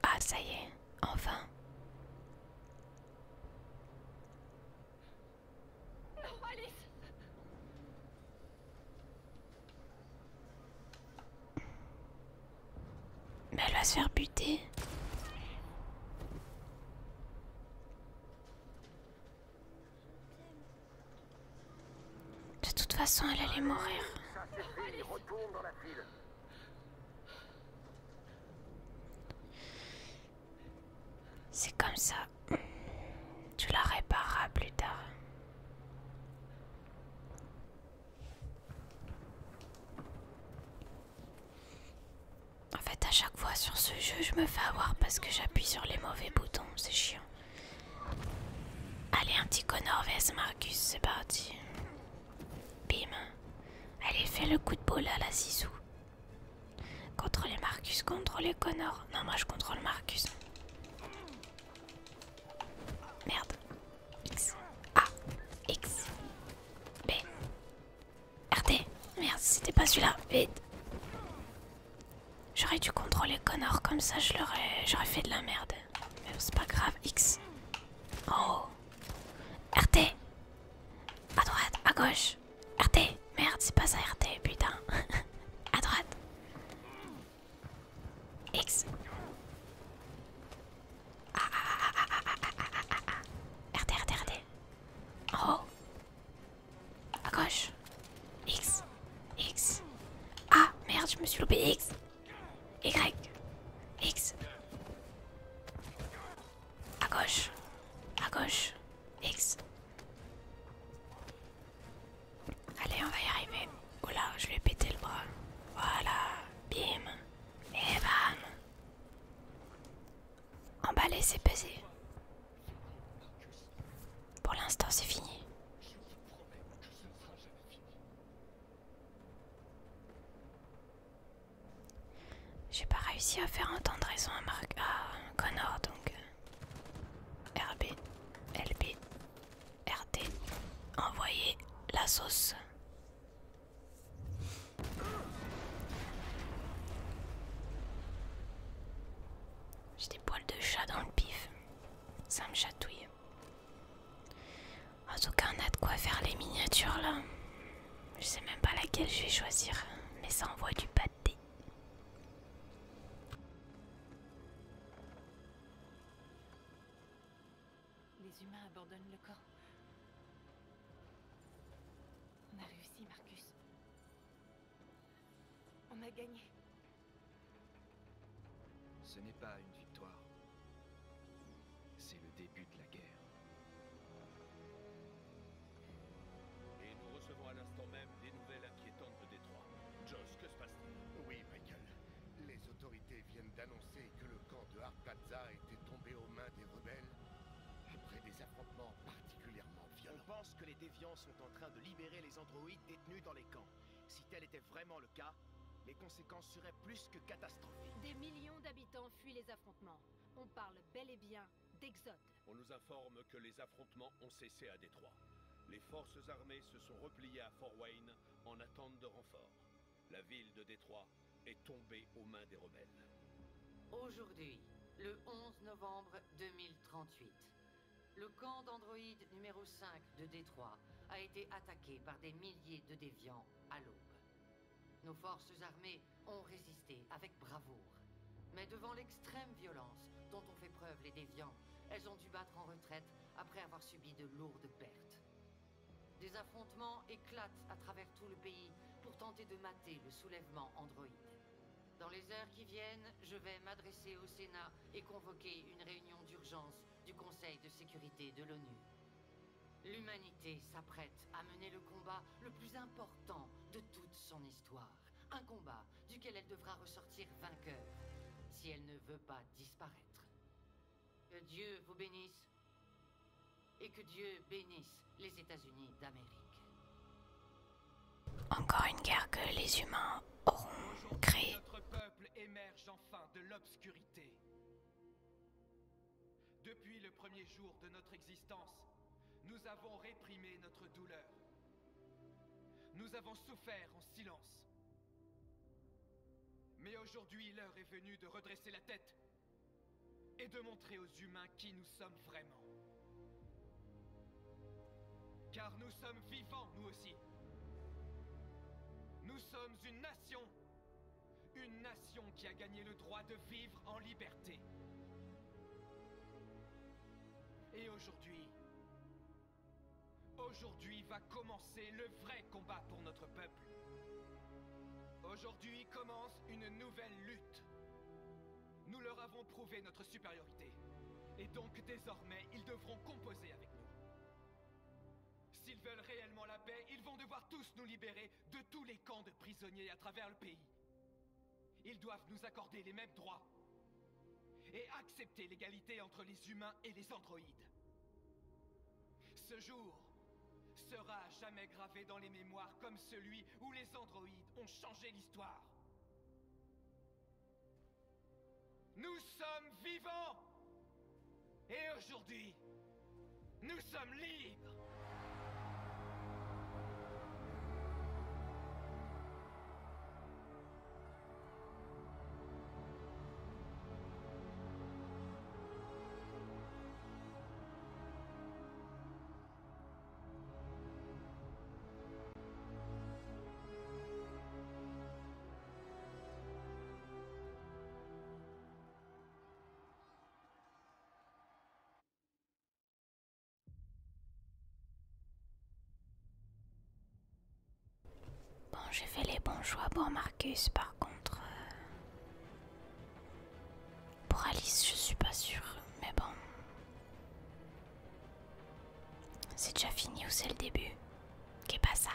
Speaker 1: Ah, ça y est, enfin.
Speaker 6: Non, Alice.
Speaker 1: Mais elle va se faire buter. De toute façon, elle allait mourir.
Speaker 10: Ça, c'est fini. Retourne dans la file.
Speaker 1: C'est comme ça. Tu la répareras plus tard. En fait, à chaque fois sur ce jeu, je me fais avoir parce que j'appuie sur les mauvais boutons. C'est chiant. Allez, un petit Connor vs Marcus, c'est parti. Bim. Allez, fais le coup de boule à la Zizou. Contrôlez Marcus, contrôlez Connor. Non, moi je contrôle Marcus. Merde. X. A. X. B. RT. Merde, c'était pas celui-là. Vite. J'aurais dû contrôler Connor, comme ça j'aurais fait de la merde. Mais c'est pas grave. X. En haut. RT. À droite, à gauche. RT. Merde, c'est pas ça RT, putain. À droite. X. RT, RT, RT. En haut. À gauche. X. X. Ah, merde, je me suis loupé. X. Y. X. À gauche. À gauche. X. Allez, on va y arriver. Oula, je lui ai pété le bras. Voilà. Bim. Et bam. Emballé, c'est pesé. Pour l'instant, c'est fini. J'ai pas réussi à faire entendre raison à Connor, donc RB, LB, RT, envoyer la sauce. J'ai des poils de chat dans le pif, ça me chatouille. En tout cas, on a de quoi faire les miniatures là. Je sais même pas laquelle je vais choisir, mais ça envoie du pâté.
Speaker 5: Les humains abandonnent le camp.
Speaker 6: a gagné.
Speaker 2: Ce n'est pas une victoire. C'est le début de la guerre.
Speaker 17: Et nous recevons à l'instant même des nouvelles inquiétantes de Détroit. Joss, que se passe-t-il?
Speaker 18: Oui, Michael. Les autorités viennent d'annoncer que le camp de Artaza était tombé aux mains des rebelles après des affrontements particulièrement violents.
Speaker 16: On pense que les déviants sont en train de libérer les androïdes détenus dans les camps. Si tel était vraiment le cas, les conséquences seraient plus que catastrophiques.
Speaker 19: Des millions d'habitants fuient les affrontements. On parle bel et bien d'exode.
Speaker 17: On nous informe que les affrontements ont cessé à Détroit. Les forces armées se sont repliées à Fort Wayne en attente de renforts. La ville de Détroit est tombée aux mains des rebelles.
Speaker 8: Aujourd'hui, le 11 novembre 2038, le camp d'androïdes numéro 5 de Détroit a été attaqué par des milliers de déviants à l'aube. Nos forces armées ont résisté avec bravoure. Mais devant l'extrême violence dont ont fait preuve les déviants, elles ont dû battre en retraite après avoir subi de lourdes pertes. Des affrontements éclatent à travers tout le pays pour tenter de mater le soulèvement androïde. Dans les heures qui viennent, je vais m'adresser au Sénat et convoquer une réunion d'urgence du Conseil de sécurité de l'ONU. L'humanité s'apprête à mener le combat le plus important de toute son histoire. Un combat duquel elle devra ressortir vainqueur si elle ne veut pas disparaître. Que Dieu vous bénisse et que Dieu bénisse les États-Unis d'Amérique.
Speaker 1: Encore une guerre que les humains auront créée.
Speaker 2: Notre peuple émerge enfin de l'obscurité. Depuis le premier jour de notre existence, nous avons réprimé notre douleur. Nous avons souffert en silence. Mais aujourd'hui, l'heure est venue de redresser la tête et de montrer aux humains qui nous sommes vraiment. Car nous sommes vivants, nous aussi. Nous sommes une nation qui a gagné le droit de vivre en liberté. Et aujourd'hui va commencer le vrai combat pour notre peuple. Aujourd'hui commence une nouvelle lutte. Nous leur avons prouvé notre supériorité. Et donc désormais, ils devront composer avec nous. S'ils veulent réellement la paix, ils vont devoir tous nous libérer de tous les camps de prisonniers à travers le pays. Ils doivent nous accorder les mêmes droits et accepter l'égalité entre les humains et les androïdes. Ce jour sera à jamais gravé dans les mémoires comme celui où les androïdes ont changé l'histoire. Nous sommes vivants! Et aujourd'hui, nous sommes libres!
Speaker 1: Bon, j'ai fait les bons choix pour Marcus, par contre... pour Alice, je suis pas sûre, mais bon... C'est déjà fini ou c'est le début? Qu'est pas ça?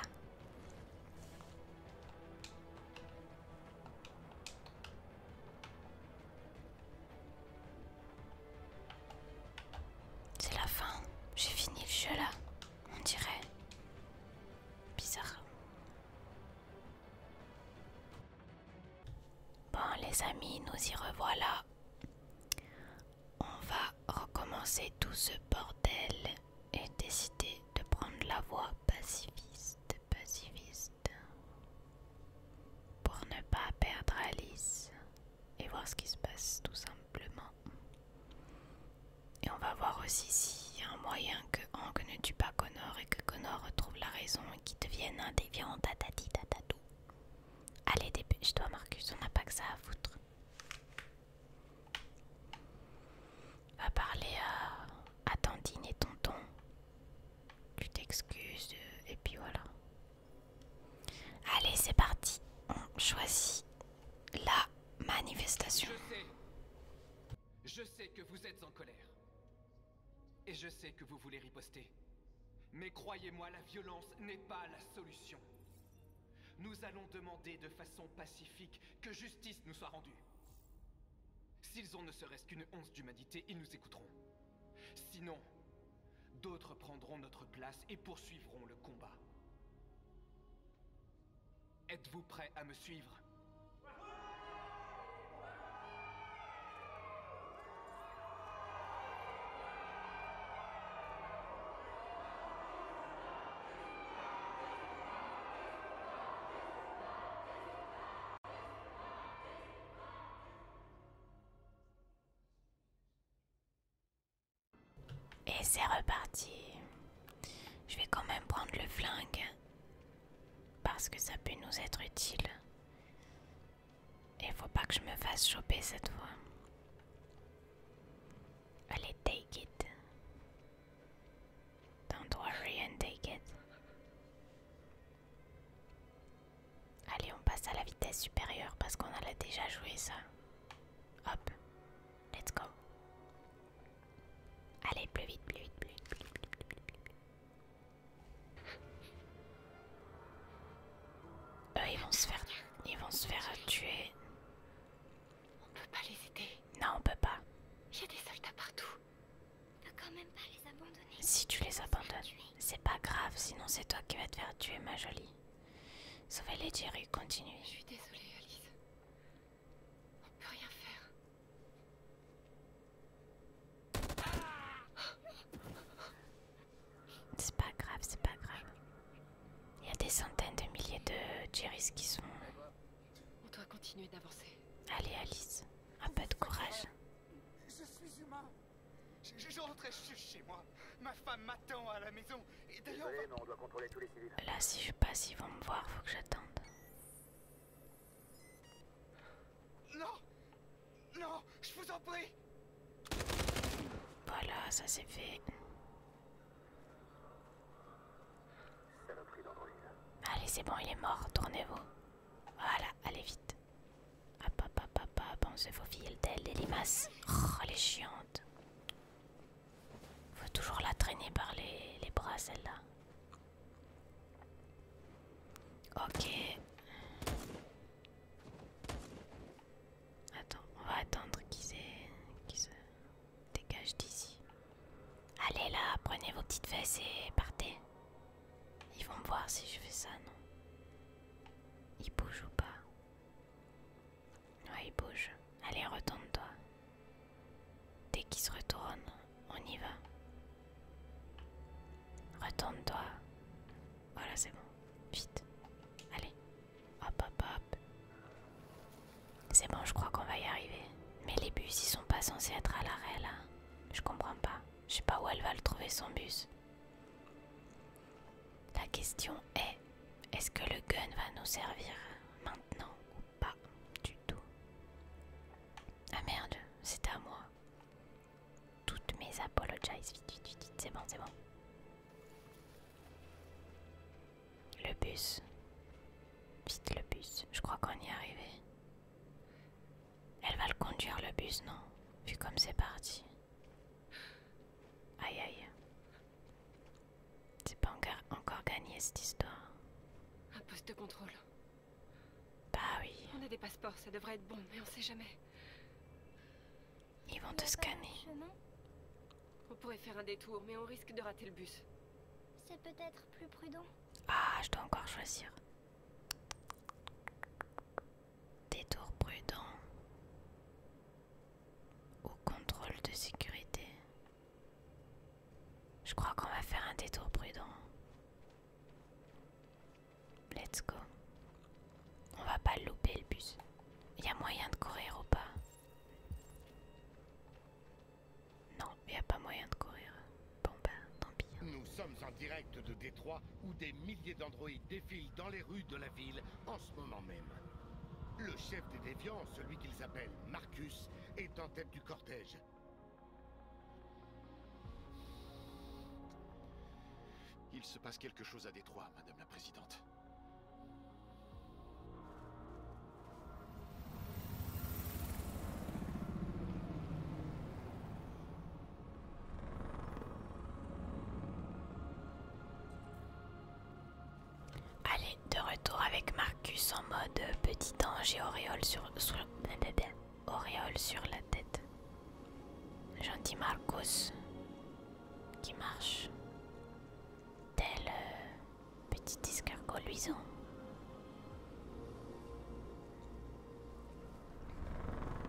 Speaker 1: C'est la fin. J'ai fini le jeu là, on dirait. Bizarre. Bon les amis, nous y revoilà. On va recommencer tout ce bordel et décider de prendre la voie pacifiste, pour ne pas perdre Alice et voir ce qui se passe tout simplement. Et on va voir aussi s'il y a un moyen que Hank ne tue pas Connor et que Connor retrouve la raison et qu'il devienne un déviant tatati tatatou. Allez, dépêche-toi Marcus, on n'a pas que ça à foutre. Va parler à Tandine et Tonton. Tu t'excuses et puis voilà. Allez, c'est parti. On choisit
Speaker 2: Je sais que vous êtes en colère. Et je sais que vous voulez riposter. Mais croyez-moi, la violence n'est pas la solution. Nous allons demander de façon pacifique que justice nous soit rendue. S'ils ont ne serait-ce qu'une once d'humanité, ils nous écouteront. Sinon, d'autres prendront notre place et poursuivront le combat. Êtes-vous prêts à me suivre?
Speaker 1: Et c'est reparti. Je vais quand même prendre le flingue parce que ça peut nous être utile. Et faut pas que je me fasse choper cette fois. Allez, take it. Don't worry and take it. Allez, on passe à la vitesse supérieure parce qu'on a déjà joué ça. Hop, let's go. Allez, plus vite, plus vite, plus vite, plus vite, plus vite, plus vite. Eux, ils vont se faire tuer.
Speaker 6: On peut pas les aider.
Speaker 1: Non, on peut pas.
Speaker 6: Il y a des soldats partout.
Speaker 12: On peut quand même pas les abandonner.
Speaker 1: Si tu les abandonnes, c'est pas grave, sinon c'est toi qui vas te faire tuer, ma jolie. Sauvez-les, Jerry, continue.
Speaker 6: Je suis désolée, Alice. On peut rien faire.
Speaker 1: C'est pas grave, c'est pas grave. Il y a des centaines de milliers de Jerrys qui sont...
Speaker 6: On doit continuer d'avancer.
Speaker 1: Allez, Alice, un peu de courage.
Speaker 4: Je suis humain. Je rentrais chez moi. Ma femme m'attend à la maison. Et d'ailleurs...
Speaker 10: Désolé, mais on doit contrôler tous les civils.
Speaker 1: Là, si je passe, ils vont me voir, faut que j'attende.
Speaker 4: Non! Non! Je vous en prie!
Speaker 1: Voilà, ça c'est fait.
Speaker 10: Saloperie d'androïde.
Speaker 1: Allez, c'est bon, il est mort, tournez-vous. Voilà, allez vite. Hop, hop, hop, hop, hop, on se faufile d'elle, les limaces. Oh, elle est chiante. Faut toujours la traîner par les bras, celle-là. Ok. Attends, on va attendre qu'ils se dégagent d'ici. Allez là, prenez vos petites fesses et partez. Ils vont me voir si je fais ça, non? Ils bougent ou pas? Ouais, ils bougent. Allez, retourne-toi. Dès qu'ils se retournent, on y va. Retourne-toi. Voilà, c'est bon. Vite. Allez. Hop, hop, hop. C'est bon, je crois qu'on va y arriver. Mais les bus, ils sont pas censés être à l'arrêt, là. Je comprends pas. Je sais pas où elle va le trouver, son bus. La question est, est-ce que le gun va nous servir maintenant ou pas du tout? Ah merde, c'était à moi. Toutes mes apologies, vite, vite, vite, c'est bon, c'est bon. Le bus. Vite le bus, je crois qu'on y est arrivé. Elle va le conduire le bus, non? Vu comme c'est parti. Aïe aïe. C'est pas encore gagné cette histoire.
Speaker 6: Un poste de contrôle.
Speaker 1: Bah oui.
Speaker 6: On a des passeports, ça devrait être bon, mais on sait jamais.
Speaker 1: Ils vont te scanner.
Speaker 6: On pourrait faire un détour, mais on risque de rater le bus.
Speaker 12: C'est peut-être plus prudent.
Speaker 1: Ah, je dois encore choisir. Détour prudent. Ou contrôle de sécurité. Je crois qu'on va faire un détour prudent. Let's go. On va pas louper le bus. Il y a moyen de courir ou pas? Non, il n'y a pas moyen de courir. Bon bah, tant pis.
Speaker 18: Nous sommes en direct de Détroit où des milliers d'androïdes défilent dans les rues de la ville en ce moment même. Le chef des déviants, celui qu'ils appellent Marcus, est en tête du cortège.
Speaker 7: Il se passe quelque chose à Détroit, Madame la Présidente.
Speaker 1: retour avec Marcus en mode petit ange et auréole sur la tête. Gentil Marcus qui marche tel petit escargot luisant.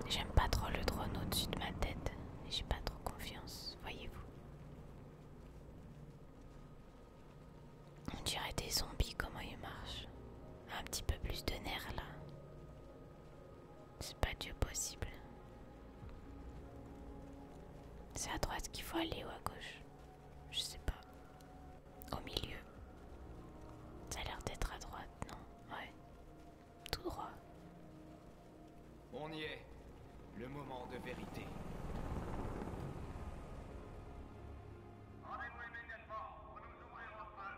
Speaker 1: J'aime pas trop le drone au-dessus de ma tête, j'ai pas trop confiance, voyez-vous. On dirait des zombies, comment ils marchent. Un petit peu plus de nerfs là. C'est pas Dieu possible. C'est à droite qu'il faut aller ou à gauche? Je sais pas. Au milieu. Ça a l'air d'être à droite, non? Ouais. Tout droit.
Speaker 2: On y est. Le moment de vérité.
Speaker 10: Rendez-vous immédiatement ou nous ouvrirons le feu.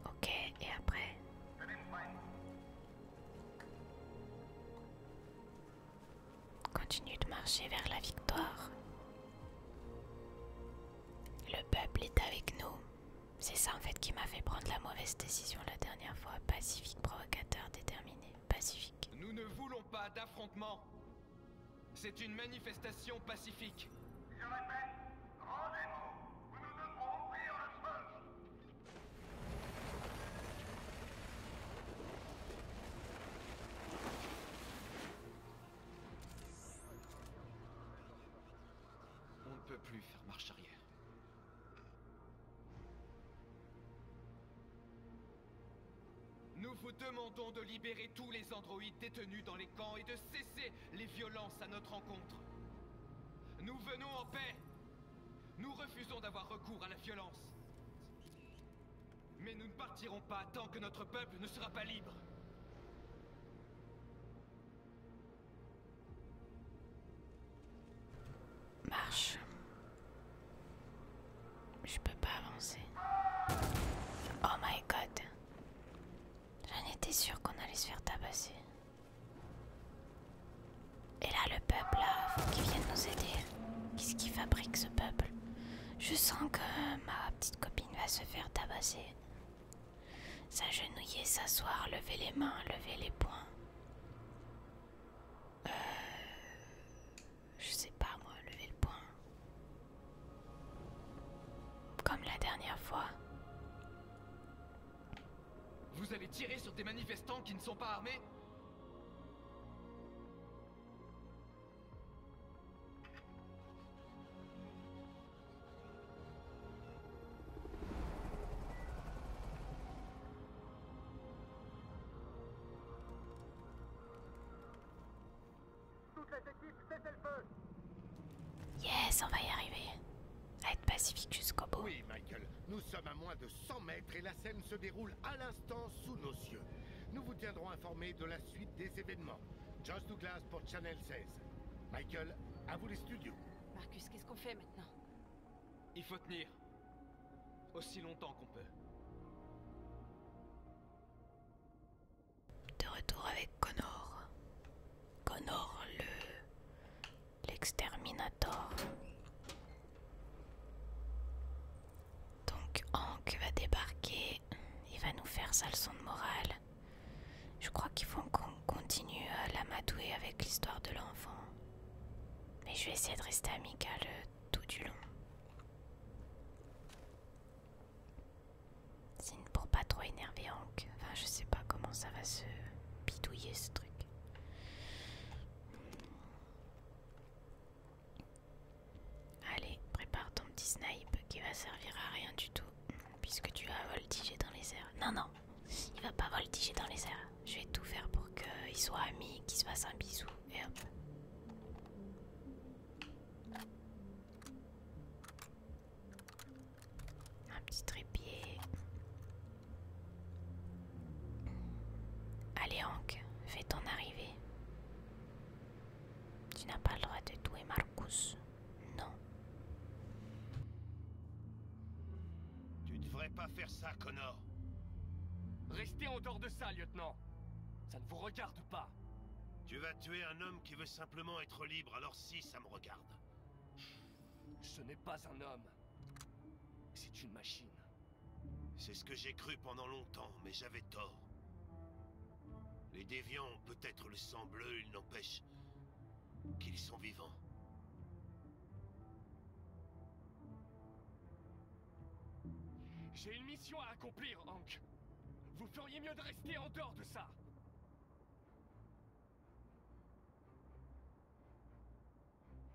Speaker 1: Ok, et après? Continue de marcher vers la victoire. Le peuple est avec nous. C'est ça en fait qui m'a fait prendre la mauvaise décision la dernière fois. Pacifique, provocateur, déterminé. Pacifique.
Speaker 2: Nous ne voulons pas d'affrontement. C'est une manifestation pacifique.
Speaker 10: Je répète, rendez-vous ou nous devrons ouvrir le feu.
Speaker 2: On ne peut plus faire marche arrière. Nous vous demandons de libérer tous les androïdes détenus dans les camps et de cesser les violences à notre encontre. Nous venons en paix. Nous refusons d'avoir recours à la violence. Mais nous ne partirons pas tant que notre peuple ne sera pas libre.
Speaker 1: Marche. Je peux pas avancer. Oh my god. J'en étais sûre qu'on allait se faire tabasser. Et là, le peuple, là, faut qu'il vienne nous aider. Qu'est-ce qu'il fabrique, ce peuple? Je sens que ma petite copine va se faire tabasser. S'agenouiller, s'asseoir, lever les mains, lever les poings. Je sais pas, moi, lever le poing. Comme la dernière fois.
Speaker 2: Vous allez tirer sur des manifestants qui ne sont pas armés?
Speaker 10: Toutes les équipes, cessez le feu.
Speaker 1: Yes, on va y arriver. À être pacifique jusqu'au bout.
Speaker 18: Oui, Michael. Nous sommes à moins de 100 mètres et la scène se déroule à l'instant sous nos cieux. Nous vous tiendrons informés de la suite des événements. Josh Douglas pour Channel 16. Michael, à vous les studios.
Speaker 5: Marcus, qu'est-ce qu'on fait maintenant?
Speaker 2: Il faut tenir. Aussi longtemps qu'on peut.
Speaker 1: De retour avec Connor. Connor, l'exterminator. Donc Hank va débarquer. Il va nous faire sa leçon de morale. Je crois qu'il faut qu'on continue à l'amadouer avec l'histoire de l'enfant. Mais je vais essayer de rester amical tout du long. C'est pour pas trop énerver Hank. Enfin, je sais pas comment ça va se bidouiller ce truc. Allez, prépare ton petit snipe qui va servir à rien du tout. Puisque tu vas voltiger dans les airs. Non, non, il va pas voltiger dans les airs. Je vais tout faire pour qu'ils soient amis, qu'ils se fassent un bisou. Et hop. Un petit trépied. Allez Hank, fais ton arrivée. Tu n'as pas le droit de tuer Marcus. Non.
Speaker 13: Tu devrais pas faire ça, Connor.
Speaker 4: Restez en dehors de ça, lieutenant. Ça ne vous regarde pas.
Speaker 13: Tu vas tuer un homme qui veut simplement être libre, alors si, ça me regarde.
Speaker 4: Ce n'est pas un homme. c'est une machine.
Speaker 13: C'est ce que j'ai cru pendant longtemps, mais j'avais tort. Les déviants ont peut-être le sang bleu, il n'empêche qu'ils sont vivants.
Speaker 4: J'ai une mission à accomplir, Hank. Vous feriez mieux de rester en dehors de ça.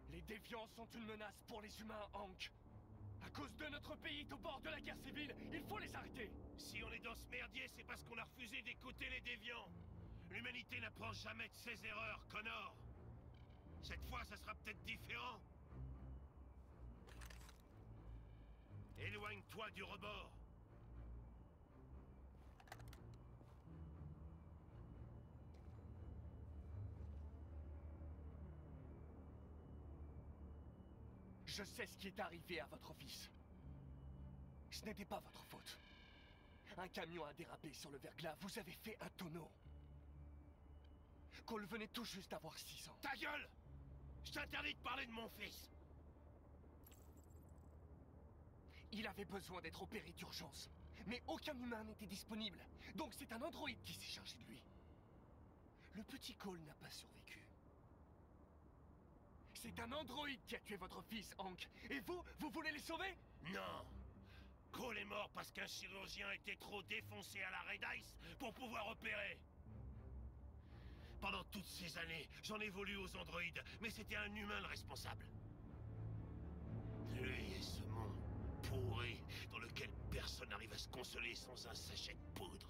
Speaker 4: Les déviants sont une menace pour les humains, Hank. À cause de notre pays est au bord de la guerre civile, il faut les arrêter.
Speaker 13: Si on est dans ce merdier, c'est parce qu'on a refusé d'écouter les déviants. L'humanité n'apprend jamais de ses erreurs, Connor. Cette fois, ça sera peut-être différent. Éloigne-toi du rebord.
Speaker 4: Je sais ce qui est arrivé à votre fils. Ce n'était pas votre faute. Un camion a dérapé sur le verglas, vous avez fait un tonneau. Cole venait tout juste d'avoir 6 ans.
Speaker 13: Ta gueule! Je t'interdis de parler de mon fils!
Speaker 4: Il avait besoin d'être opéré d'urgence. Mais aucun humain n'était disponible. Donc c'est un androïde qui s'est chargé de lui. Le petit Cole n'a pas survécu. C'est un androïde qui a tué votre fils, Hank. Et vous voulez les sauver?
Speaker 13: Non! Cole est mort parce qu'un chirurgien était trop défoncé à la Red Ice pour pouvoir opérer. Pendant toutes ces années, j'en ai voulu aux androïdes, mais c'était un humain le responsable. Lui et ce monde pourri dans lequel personne n'arrive à se consoler sans un sachet de poudre.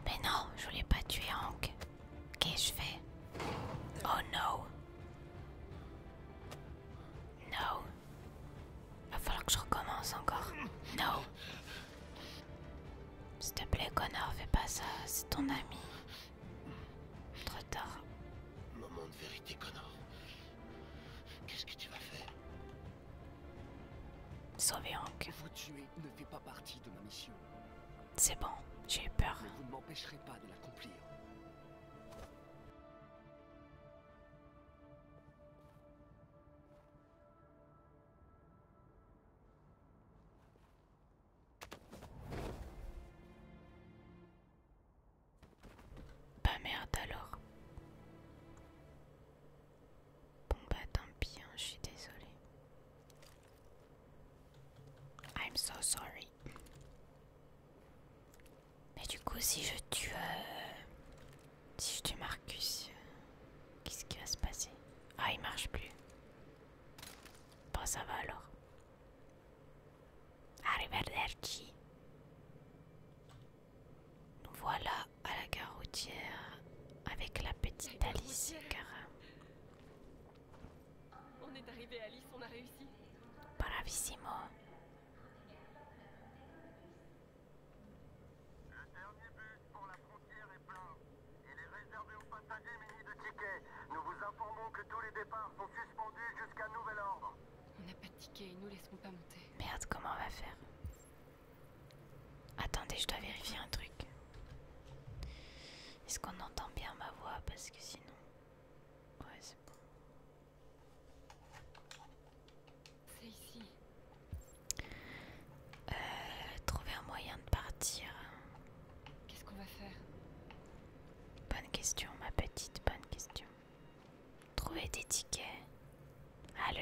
Speaker 1: Mais non, je voulais pas tuer Hank. Qu'est-ce que je fais? Oh no. No. Va falloir que je recommence encore. No. S'il te plaît, Connor, fais pas ça. C'est ton ami. Trop tard.
Speaker 13: Moment de vérité, Connor. Qu'est-ce que tu vas faire?
Speaker 1: Sauver Hank.
Speaker 4: Vous tuer ne fait pas partie de ma mission.
Speaker 1: C'est bon, j'ai eu peur.
Speaker 4: Mais vous ne m'empêcherez pas de l'accomplir.
Speaker 1: Bah merde alors. Bon bah tant pis, hein, je suis désolée. I'm so sorry. Mais du coup si je tue Marcus, qu'est-ce qui va se passer? Ah, il marche plus. Bon, ça va alors. Arrivederci. Nous voilà à la gare routière avec la petite Alice Cara.
Speaker 6: On est arrivé, Alice, on a réussi.
Speaker 1: Bravissimo.
Speaker 10: Nous vous informons que tous les départs sont suspendus jusqu'à nouvel ordre.
Speaker 6: On n'a pas de ticket, ils nous laisseront pas monter.
Speaker 1: Merde, comment on va faire? Attendez, je dois vérifier un truc. Est-ce qu'on entend bien ma voix? Parce que sinon... Ouais, c'est bon.
Speaker 6: C'est ici.
Speaker 1: Trouver un moyen de partir.
Speaker 6: Qu'est-ce qu'on va faire?
Speaker 1: Bonne question, ma petite.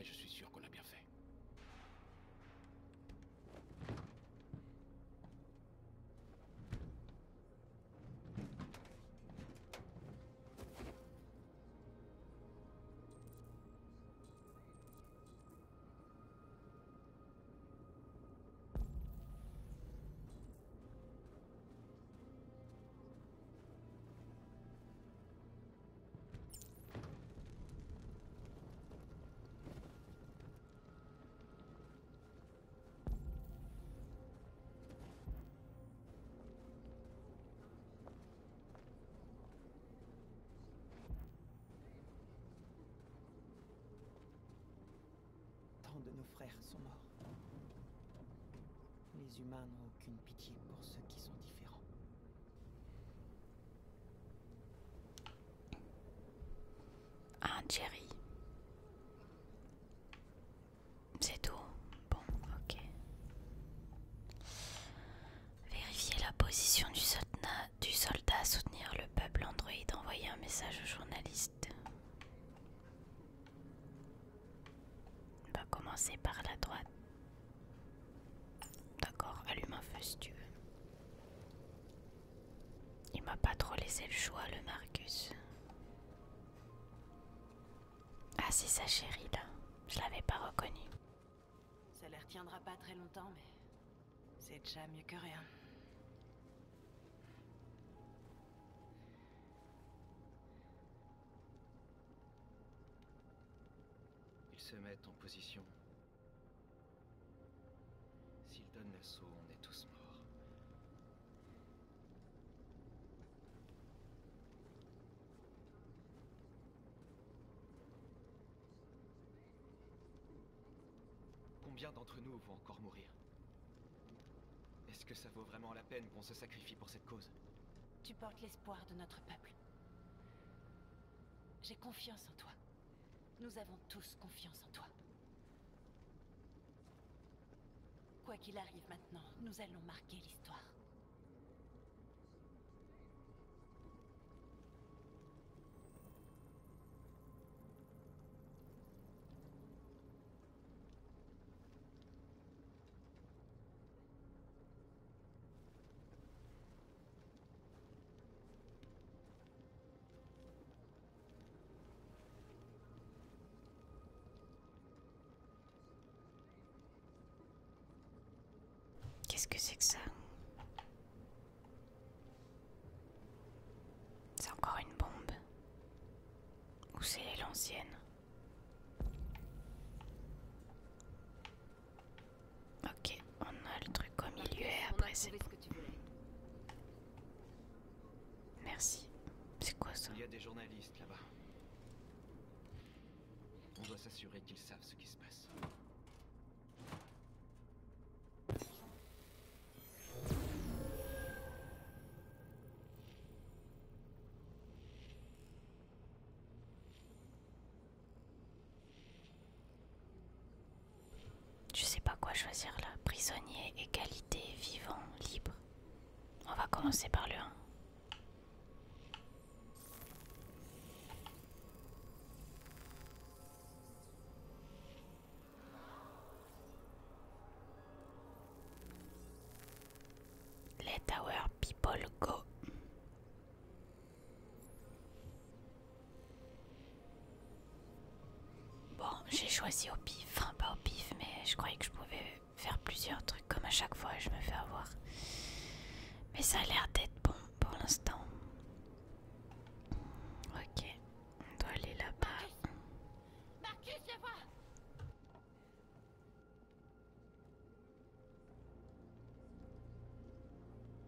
Speaker 7: Mais je suis sûr qu'on a bien fait.
Speaker 16: Tant de nos frères sont morts. Les humains n'ont aucune pitié pour ceux qui sont différents.
Speaker 1: Ah, Jerry. C'est tout. Bon, ok. Vérifier la position du soldat, soutenir le peuple androïde, envoyer un message au journaliste. On va commencer par la droite. D'accord, allume un feu si tu veux. Il m'a pas trop laissé le choix, le Marcus. Ah, c'est sa chérie là. Je l'avais pas reconnue.
Speaker 5: Ça les retiendra pas très longtemps, mais c'est déjà mieux que rien.
Speaker 2: Ils se mettent en position. S'ils donnent l'assaut, on est tous morts. Combien d'entre nous vont encore mourir? Est-ce que ça vaut vraiment la peine qu'on se sacrifie pour cette cause?
Speaker 5: Tu portes l'espoir de notre peuple. J'ai confiance en toi. Nous avons tous confiance en toi. Quoi qu'il arrive maintenant, nous allons marquer l'histoire.
Speaker 1: Qu'est-ce que c'est que ça? C'est encore une bombe? Ou c'est l'ancienne? Ok, on a le truc au milieu et après c'est bon. Merci. C'est quoi ça?
Speaker 2: Il y a des journalistes là-bas. On doit s'assurer qu'ils savent ce qui se passe.
Speaker 1: Je sais pas quoi choisir là. Prisonnier, égalité, vivant, libre. On va commencer par le 1. Let our people go. Bon, j'ai choisi au pif. Enfin, pas au pif, mais je croyais que je pouvais faire plusieurs trucs comme à chaque fois et je me fais avoir. Mais ça a l'air d'être bon pour l'instant. Ok, on doit aller là-bas.
Speaker 6: Marcus, viens voir!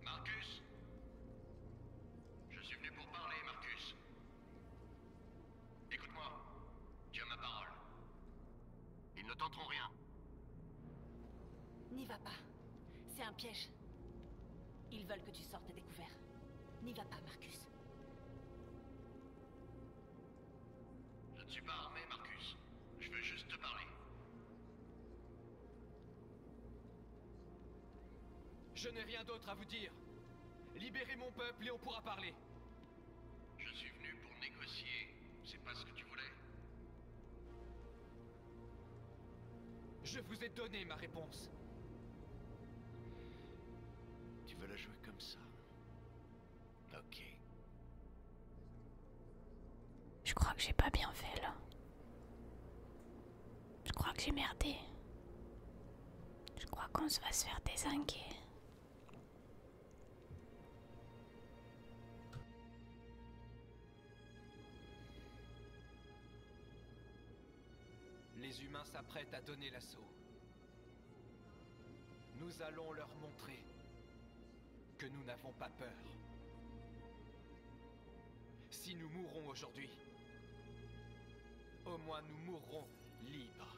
Speaker 10: Marcus? Je suis venu pour parler, Marcus. Écoute-moi, tu as ma parole. Ils ne tenteront rien.
Speaker 5: N'y va pas. C'est un piège. Ils veulent que tu sortes à découvert. N'y va pas, Marcus.
Speaker 10: Je ne suis pas armé, Marcus. Je veux juste te parler.
Speaker 2: Je n'ai rien d'autre à vous dire. Libérez mon peuple et on pourra parler.
Speaker 10: Je suis venu pour négocier. C'est pas ce que tu voulais?
Speaker 2: Je vous ai donné ma réponse.
Speaker 7: Tu veux la jouer comme ça? Ok.
Speaker 1: Je crois que j'ai pas bien fait là. Je crois que j'ai merdé. Je crois qu'on va se faire dézinguer.
Speaker 2: Les humains s'apprêtent à donner l'assaut. Nous allons leur montrer que nous n'avons pas peur. Si nous mourrons aujourd'hui, au moins nous mourrons libres.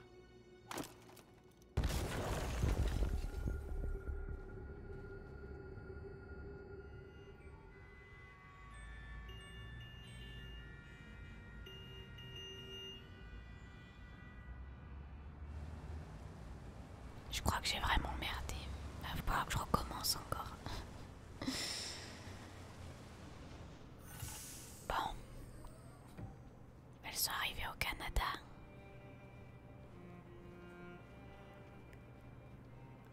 Speaker 1: Je crois que j'ai vraiment merdé. Il va falloir que je recommence encore. Bon. Elles sont arrivées au Canada.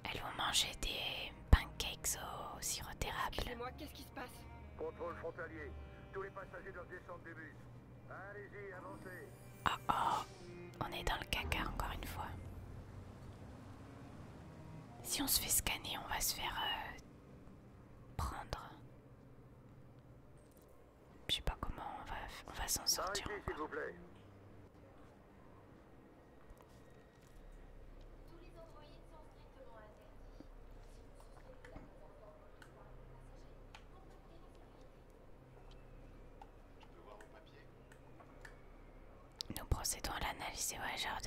Speaker 1: Elles vont manger des pancakes au sirop d'érable.
Speaker 6: Excusez-moi, qu'est-ce qui se passe?
Speaker 10: Contrôle frontalier. Tous les passagers doivent descendre du bus. Allez-y, avancez.
Speaker 1: Oh oh. On est dans le caca encore une fois. Si on se fait scanner, on va se faire prendre. Je sais pas comment on va s'en sortir.
Speaker 10: Par ici, s'il vous plaît.
Speaker 1: Nous procédons à l'analyse. Ouais, genre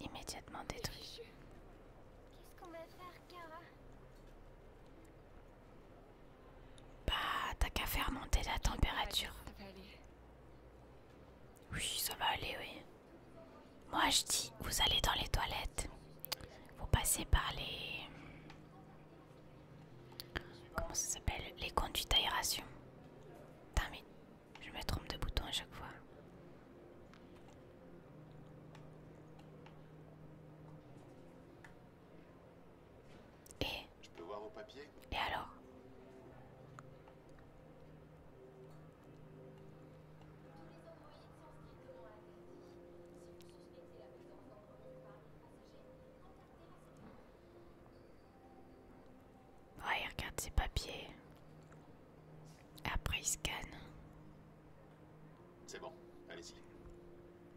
Speaker 1: immédiatement détruit.
Speaker 12: Qu'est-ce qu'on va faire, Kara?
Speaker 1: Bah, t'as qu'à faire monter la température.
Speaker 6: Ça va aller.
Speaker 1: Oui, ça va aller, oui. Moi, je dis, vous allez dans les toilettes. Vous passez par les... Comment ça s'appelle? Les conduits d'aération. Putain, mais je me trompe de bouton à chaque fois.
Speaker 7: Je peux voir vos papiers?
Speaker 1: Et alors? Ouais, il regarde ses papiers. Après, il scanne.
Speaker 7: C'est bon, allez-y.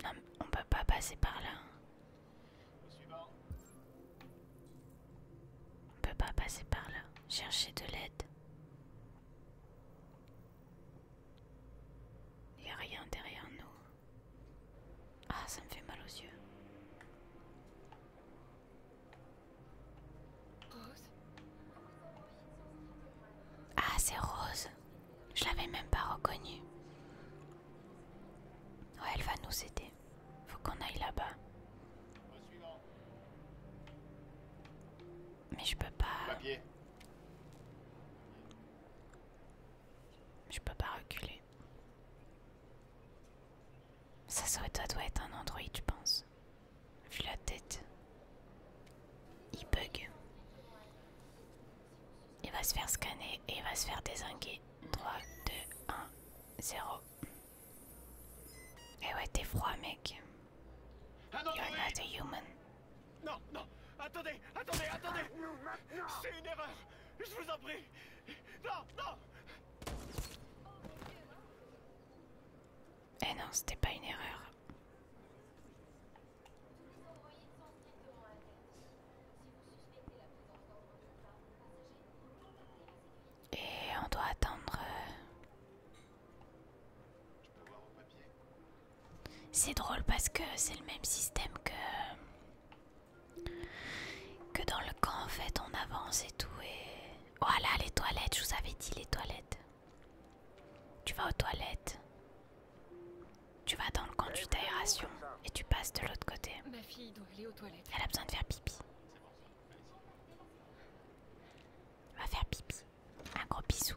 Speaker 1: Non, on peut pas passer par là.
Speaker 7: Au suivant.
Speaker 1: On peut pas passer par là. Chercher de l'aide. Il y a rien derrière nous. Ah, ça me fait mal aux yeux.
Speaker 6: Rose?
Speaker 1: Ah, c'est Rose. Je l'avais même pas reconnue. Ouais, elle va nous aider. Faut qu'on aille là-bas.
Speaker 7: Au suivant.
Speaker 1: Mais je peux pas.
Speaker 7: Papier.
Speaker 1: Je peux pas reculer. Ça doit être un Android, je pense. Vu la tête. Il bug. Il va se faire scanner et il va se faire dézinguer. 3, 2, 1, 0. Eh ouais, t'es froid, mec. You're not a human.
Speaker 15: Non, non, attendez, attendez, attendez. C'est une erreur. Je vous en prie. Non, non.
Speaker 1: Eh non, c'était pas une erreur. Et on doit attendre. C'est drôle parce que c'est le même système que dans le camp en fait, on avance et tout et... Voilà les toilettes, je vous avais dit les toilettes. Tu vas aux toilettes. Tu vas dans le conduit d'aération et tu passes de l'autre côté.
Speaker 6: Ma fille doit aller aux toilettes.
Speaker 1: Elle a besoin de faire pipi. Va faire pipi. Un gros bisou.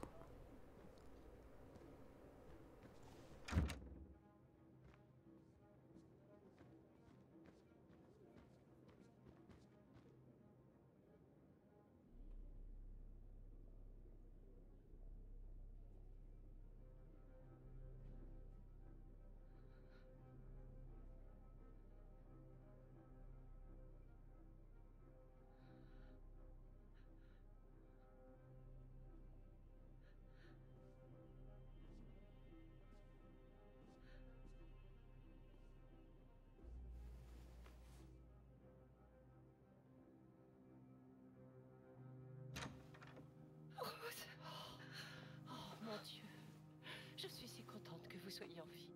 Speaker 3: soyez en vie.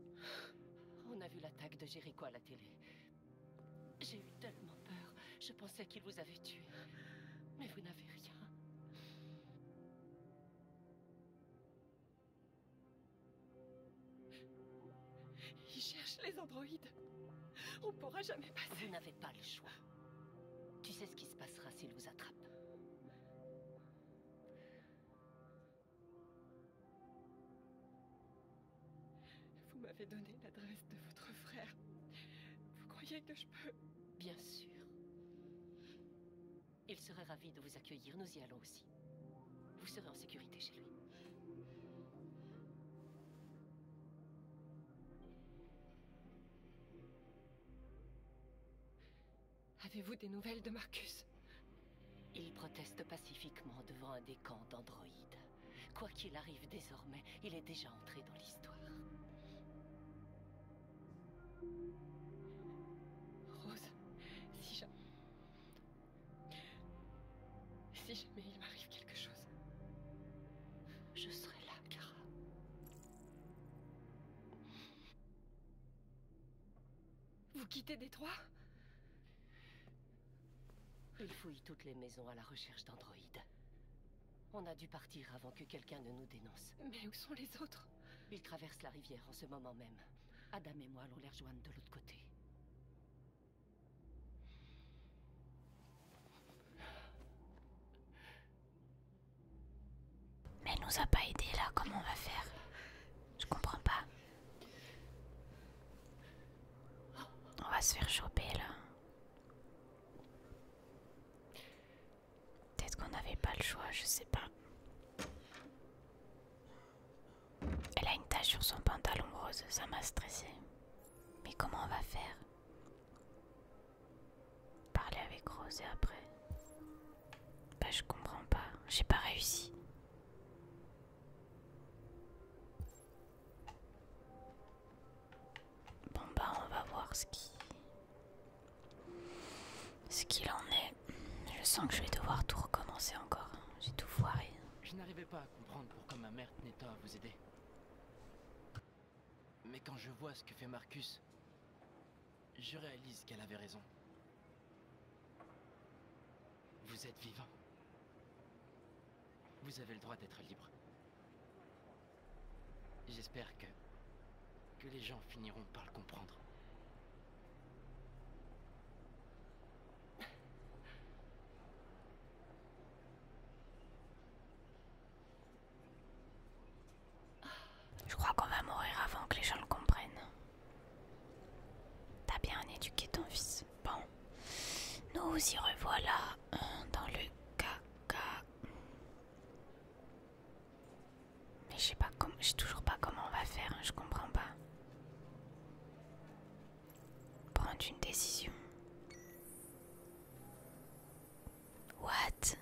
Speaker 3: On a vu l'attaque de Jericho à la télé. J'ai eu tellement peur. Je pensais qu'il vous avait tué. Mais vous n'avez rien.
Speaker 6: Ils cherchent les androïdes. On pourra jamais passer.
Speaker 3: Vous n'avez pas le choix. Tu sais ce qui se passera s'ils vous attrapent.
Speaker 6: Vous m'avez donné l'adresse de votre frère. Vous croyez que je peux...
Speaker 3: Bien sûr. Il serait ravi de vous accueillir. Nous y allons aussi. Vous serez en sécurité chez lui.
Speaker 6: Avez-vous des nouvelles de Marcus?
Speaker 3: Il proteste pacifiquement devant un des camps d'androïdes. Quoi qu'il arrive désormais, il est déjà entré dans l'histoire.
Speaker 6: Rose, si jamais il m'arrive quelque chose,
Speaker 3: je serai là, Kara.
Speaker 6: Vous quittez Détroit?
Speaker 3: Il fouille toutes les maisons à la recherche d'androïdes. On a dû partir avant que quelqu'un ne nous dénonce.
Speaker 6: Mais où sont les autres?
Speaker 3: Ils traversent la rivière en ce moment même. Adam et moi allons les rejoindre de l'autre côté.
Speaker 1: Mais elle nous a pas aidé là, comment on va faire? Je comprends pas. On va se faire choper là. Peut-être qu'on n'avait pas le choix, je sais pas. Elle a une tache sur son pantalon rose, ça m'a stressé. Mais comment on va faire? Parler avec Rose et après? Bah je comprends pas, j'ai pas réussi. Bon bah on va voir ce qu'il en est. Je sens que je vais devoir tout recommencer encore. J'ai tout foiré.
Speaker 7: Je n'arrivais pas à comprendre pourquoi ma mère tenait tant à vous aider. Mais quand je vois ce que fait Marcus, je réalise qu'elle avait raison. Vous êtes vivant. Vous avez le droit d'être libre. J'espère que les gens finiront par le comprendre.
Speaker 1: Je crois qu'on va mourir avant que les gens le comprennent. T'as bien éduqué ton fils. Bon, nous y revoilà dans le caca. Mais je sais pas comment, je sais toujours pas comment on va faire, je comprends pas. Prendre une décision. What?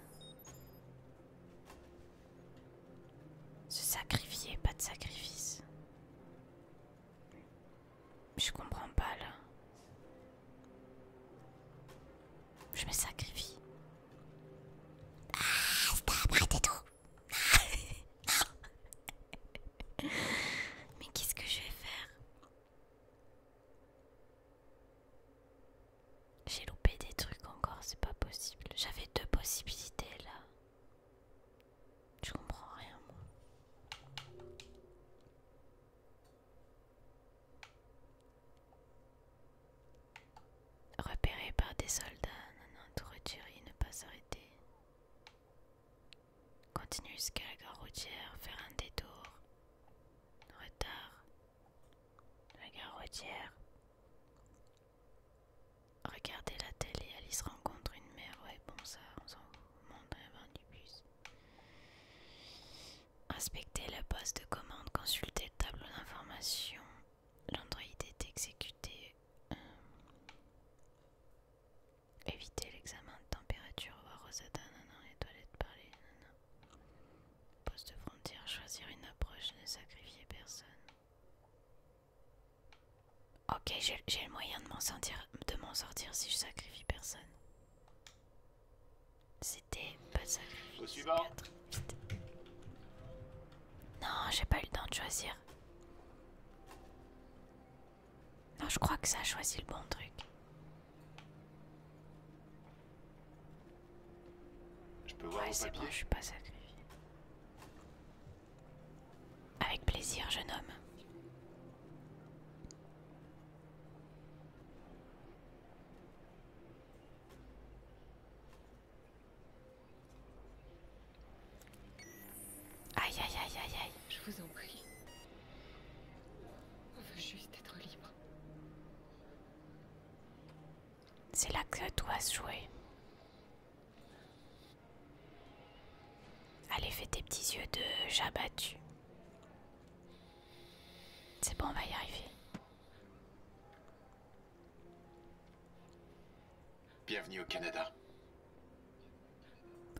Speaker 1: Se sacrifier, pas de sacrifice. Je comprends pas là. Je me sacrifie. Ah, stop, arrêtez tout. Mais qu'est-ce que je vais faire? J'ai loupé des trucs encore, c'est pas possible. J'avais deux possibilités là. Je comprends rien moi. Repéré par des soldats, non, tout retirer, ne pas s'arrêter. Continuer jusqu'à la gare routière, faire un détour. Retard. La gare routière. Regardez la télé, Alice rencontre une mère. Ouais, bon, ça, on s'en monte avant du bus. Inspecter le poste de commande, consulter le tableau d'information. L'androïde est exécuté. Éviter l'examen de température, voir Rosada, les toilettes, parler, poste de frontière, choisir une approche, ne sacrifier personne. Ok, j'ai le moyen de m'en sortir si je sacrifie personne. C'était pas de sacrifice.
Speaker 13: Au suivant.
Speaker 1: Non, j'ai pas eu le temps de choisir. Non, je crois que ça a choisi le bon truc.
Speaker 20: Je peux voir
Speaker 1: Ouais,
Speaker 20: vos
Speaker 1: c'est
Speaker 20: papiers?
Speaker 1: bon, je suis pas sacrifié. Avec plaisir, jeune homme. Aïe aïe aïe aïe aïe.
Speaker 6: Je vous en prie. On veut juste être libre.
Speaker 1: C'est là que tout va se jouer. Allez, fais tes petits yeux de chat battu. C'est bon, on va y arriver.
Speaker 20: Bienvenue au Canada.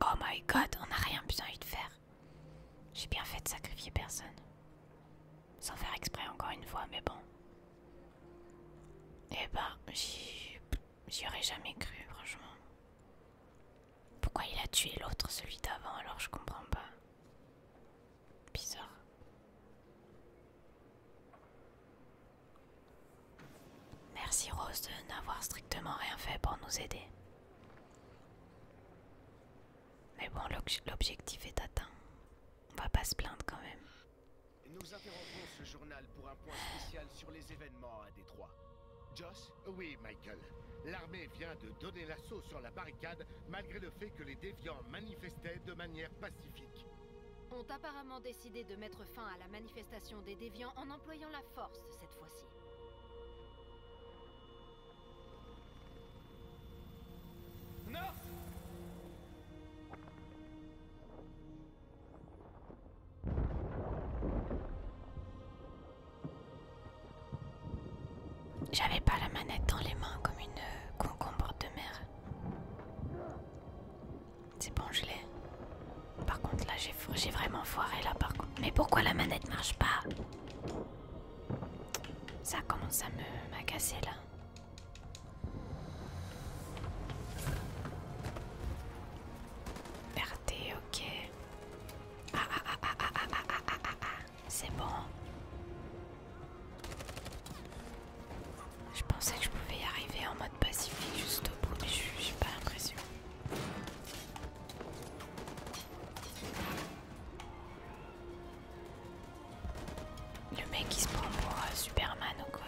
Speaker 1: Oh my god, on n'a rien besoin de faire. J'ai bien fait de sacrifier personne. Sans faire exprès encore une fois, mais bon. Eh ben, j'y aurais jamais cru, franchement. Pourquoi il a tué l'autre, celui d'avant, alors je comprends pas. Bizarre. Merci Rose de n'avoir strictement rien fait pour nous aider. Mais bon, l'objectif est atteint. On va pas se plaindre quand même.
Speaker 4: Nous interrompons ce journal pour un point spécial sur les événements à Détroit. Joss?
Speaker 18: Oui, Michael. L'armée vient de donner l'assaut sur la barricade malgré le fait que les déviants manifestaient de manière pacifique.
Speaker 19: Ont apparemment décidé de mettre fin à la manifestation des déviants en employant la force cette fois-ci.
Speaker 4: North!
Speaker 1: J'avais pas la manette dans les mains comme une concombre de mer. C'est bon, je l'ai. Par contre là j'ai vraiment foiré là par contre. Mais pourquoi la manette marche pas? Ça commence à m'agacer là. RT, ok. C'est bon. Je pensais que je pouvais y arriver en mode pacifique juste au bout, mais j'ai pas l'impression. Le mec il se prend pour Superman ou quoi?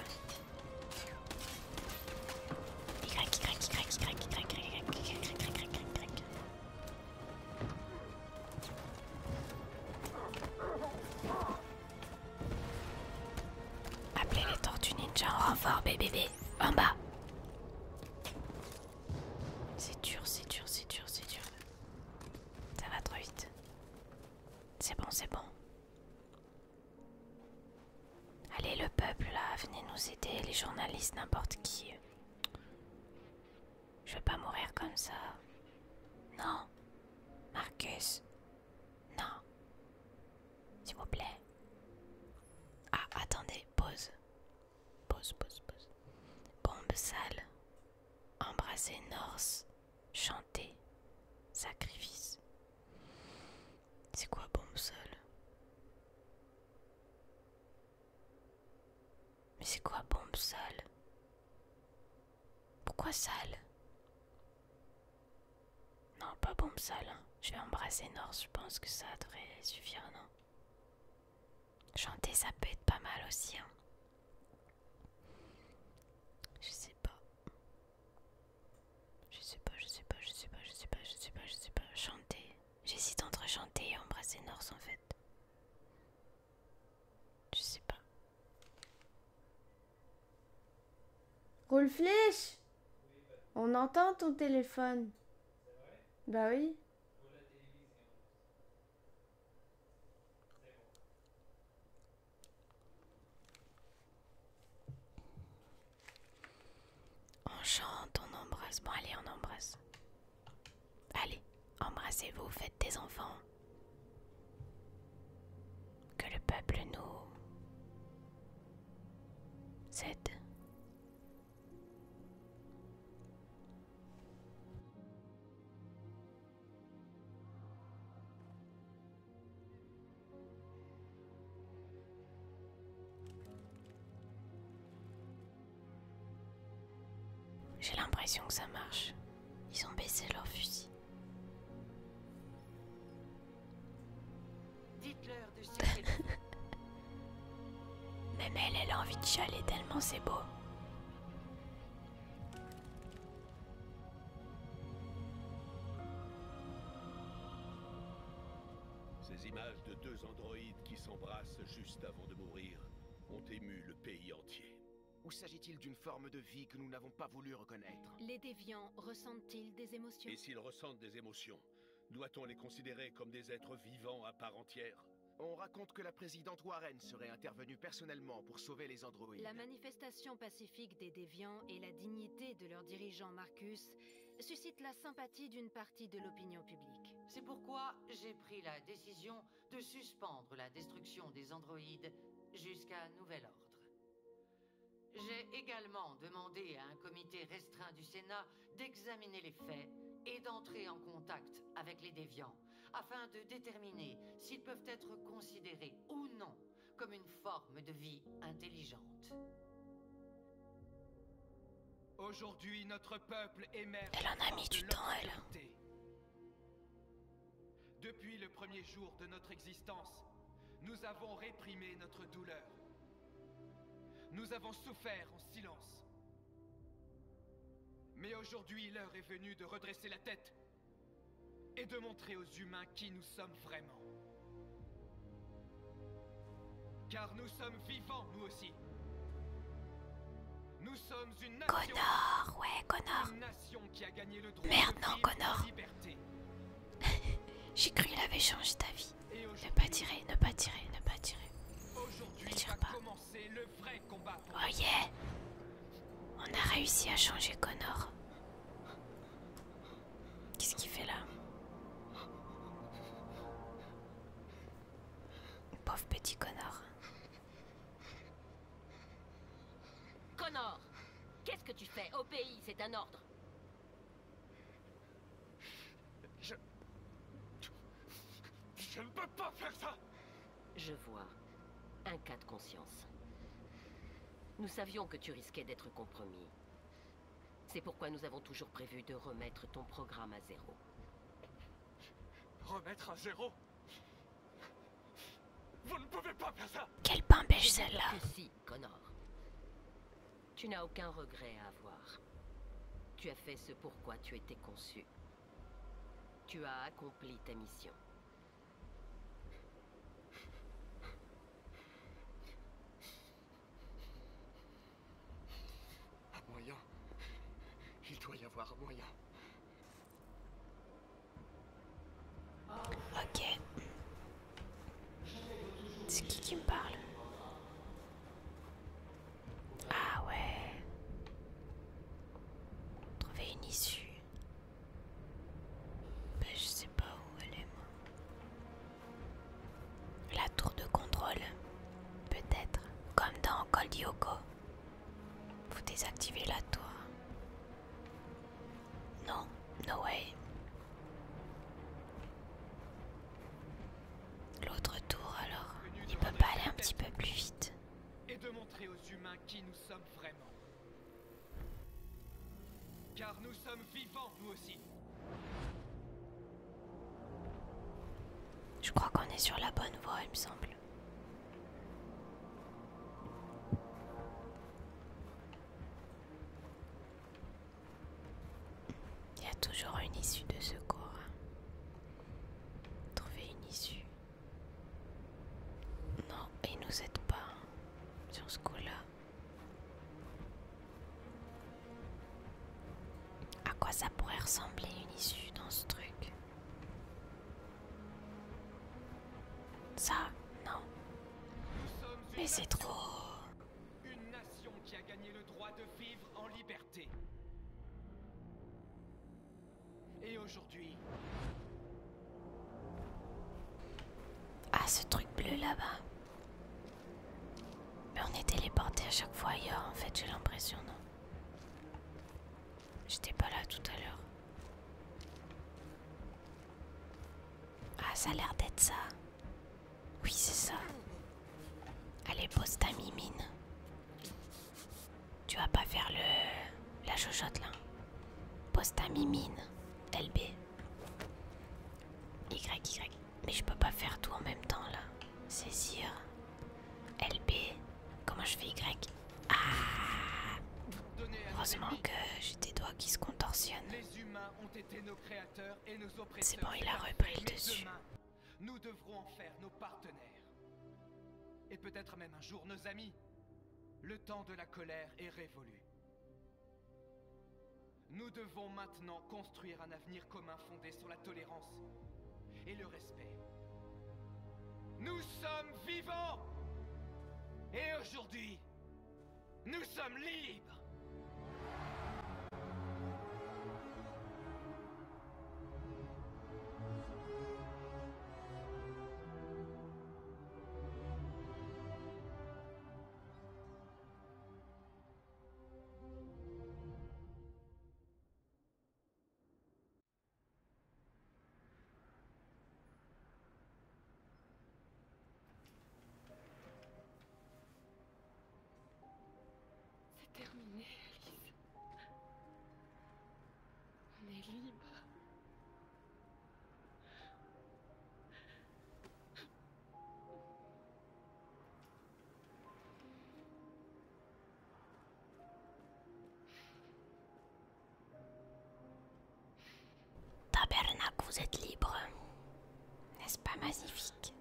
Speaker 1: Appelez les Tortues Ninja en renfort, bébé, en bas. C'est dur, c'est dur, c'est dur, c'est dur. Ça va trop vite. C'est bon, c'est bon. Allez, le peuple là, venez nous aider, les journalistes, n'importe qui. Je veux pas mourir comme ça. Non. Marcus. Non. S'il vous plaît. Ah, attendez, pause. Pause. Bombe sale. Embrasser North. Chanter. Sacrifice. C'est quoi bombe sale? Mais c'est quoi bombe sale? Pourquoi sale? Non, pas bombe sale. Hein. Je vais embrasser North, je pense que ça devrait suffire, non? Chanter, ça peut être pas mal aussi. Hein. Je sais pas. Chanter. J'hésite entre chanter et embrasser North en fait. Je sais pas.
Speaker 21: Roule flèche. On entend ton téléphone. Bah oui.
Speaker 1: On chante, on embrasse. Bon, allez, on embrasse. Allez, embrassez-vous, faites des enfants. Que le peuple nous aide. J'ai l'impression que ça marche. Ils ont baissé leur fusil.
Speaker 8: Dites-leur de cesser de...
Speaker 1: Même elle a envie de chialer tellement c'est beau.
Speaker 17: Ces images de deux androïdes qui s'embrassent juste avant de mourir ont ému le pays entier.
Speaker 4: Ou s'agit-il d'une forme de vie que nous n'avons pas voulu reconnaître?
Speaker 19: Les déviants ressentent-ils des émotions?
Speaker 17: Et s'ils ressentent des émotions, doit-on les considérer comme des êtres vivants à part entière?
Speaker 4: On raconte que la présidente Warren serait intervenue personnellement pour sauver les androïdes.
Speaker 19: La manifestation pacifique des déviants et la dignité de leur dirigeant Marcus suscitent la sympathie d'une partie de l'opinion publique.
Speaker 8: C'est pourquoi j'ai pris la décision de suspendre la destruction des androïdes jusqu'à nouvel ordre. J'ai également demandé à un comité restreint du Sénat d'examiner les faits et d'entrer en contact avec les déviants afin de déterminer s'ils peuvent être considérés ou non comme une forme de vie intelligente.
Speaker 2: Aujourd'hui, notre peuple émerge.
Speaker 1: Elle en a mis du temps, elle.
Speaker 2: Depuis le premier jour de notre existence, nous avons réprimé notre douleur. Nous avons souffert en silence. Mais aujourd'hui, l'heure est venue de redresser la tête et de montrer aux humains qui nous sommes vraiment. Car nous sommes vivants, nous aussi. Nous sommes une nation.
Speaker 1: Connor, ouais, Connor.
Speaker 2: Une nation qui a gagné le droit
Speaker 1: Merde,
Speaker 2: de
Speaker 1: non,
Speaker 2: vivre
Speaker 1: Connor.
Speaker 2: en liberté.
Speaker 1: J'ai cru qu'il avait changé d'avis. Ne pas tirer, ne pas tirer, ne pas tirer.
Speaker 2: Aujourd'hui va commencer le vrai combat.
Speaker 1: Oh yeah. On a réussi à changer Connor. Qu'est-ce qu'il fait là? Pauvre petit Connor.
Speaker 3: Connor, qu'est-ce que tu fais? Au pays, c'est un ordre.
Speaker 15: Je ne peux pas faire ça!
Speaker 3: Je vois. Un cas de conscience. Nous savions que tu risquais d'être compromis. C'est pourquoi nous avons toujours prévu de remettre ton programme à zéro.
Speaker 15: Remettre à zéro? Vous ne pouvez pas faire ça!
Speaker 1: Quelle pain beige celle-là!
Speaker 3: Si, Connor. Tu n'as aucun regret à avoir. Tu as fait ce pourquoi tu étais conçu. Tu as accompli ta mission.
Speaker 4: Moyen. Il doit y avoir moyen.
Speaker 1: Ok. C'est qui me parle? Ah ouais. Trouver une issue. Ben, je sais pas où elle est, moi. La tour de contrôle. Peut-être. Comme dans Cold Yoko. Vous désactivez la tour. Non, no way. L'autre tour alors. Il peut pas aller un petit peu plus vite.
Speaker 2: Et de montrer aux humains qui nous sommes vraiment. Car nous sommes vivants, nous aussi.
Speaker 1: Je crois qu'on est sur la bonne voie, il me semble. Il y a toujours une issue de secours. Trouver une issue. Non, il nous aide pas sur ce coup-là. À quoi ça pourrait ressembler une issue dans ce truc? Ça, non. Mais c'est trop.
Speaker 2: Une nation qui a gagné le droit de vivre en liberté. Et aujourd'hui...
Speaker 1: Ah, ce truc bleu là-bas. Mais on est téléporté à chaque fois ailleurs, en fait, j'ai l'impression, non? J'étais pas là tout à l'heure. Ah, ça a l'air d'être ça. Oui, c'est ça. Allez, pose ta mimine. Tu vas pas faire la chochotte là. repose ta mimine. LB. Y. Mais je peux pas faire tout en même temps là. Saisir. LB. Comment je fais Y? Ah! Heureusement que j'ai des doigts qui se contorsionnent.
Speaker 2: Les humains ont été nos créateurs et nos oppresseurs.
Speaker 1: C'est bon, il a repris le dessus.
Speaker 2: Demain, nous devrons en faire nos partenaires. Et peut-être même un jour nos amis. Le temps de la colère est révolu. Nous devons maintenant construire un avenir commun fondé sur la tolérance et le respect. Nous sommes vivants! Et aujourd'hui, nous sommes libres!
Speaker 6: C'est terminé, Alice. On est libre.
Speaker 1: Tabernacle, vous êtes libre. N'est-ce pas magnifique?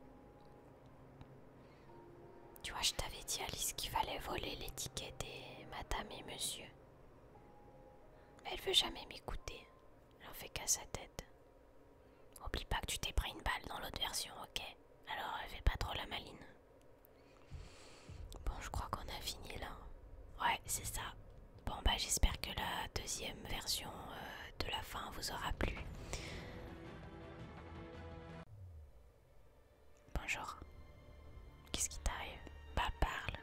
Speaker 1: Tu vois, je t'avais dit, Alice, qu'il fallait voler les tickets des madame et monsieur. Mais elle veut jamais m'écouter. Elle en fait qu'à sa tête. Oublie pas que tu t'es pris une balle dans l'autre version, ok? Alors elle fait pas trop la maline. Bon, je crois qu'on a fini là. Ouais, c'est ça. Bon, bah j'espère que la deuxième version de la fin vous aura plu. Bonjour. Qu'est-ce qui t'arrive? Bah parle.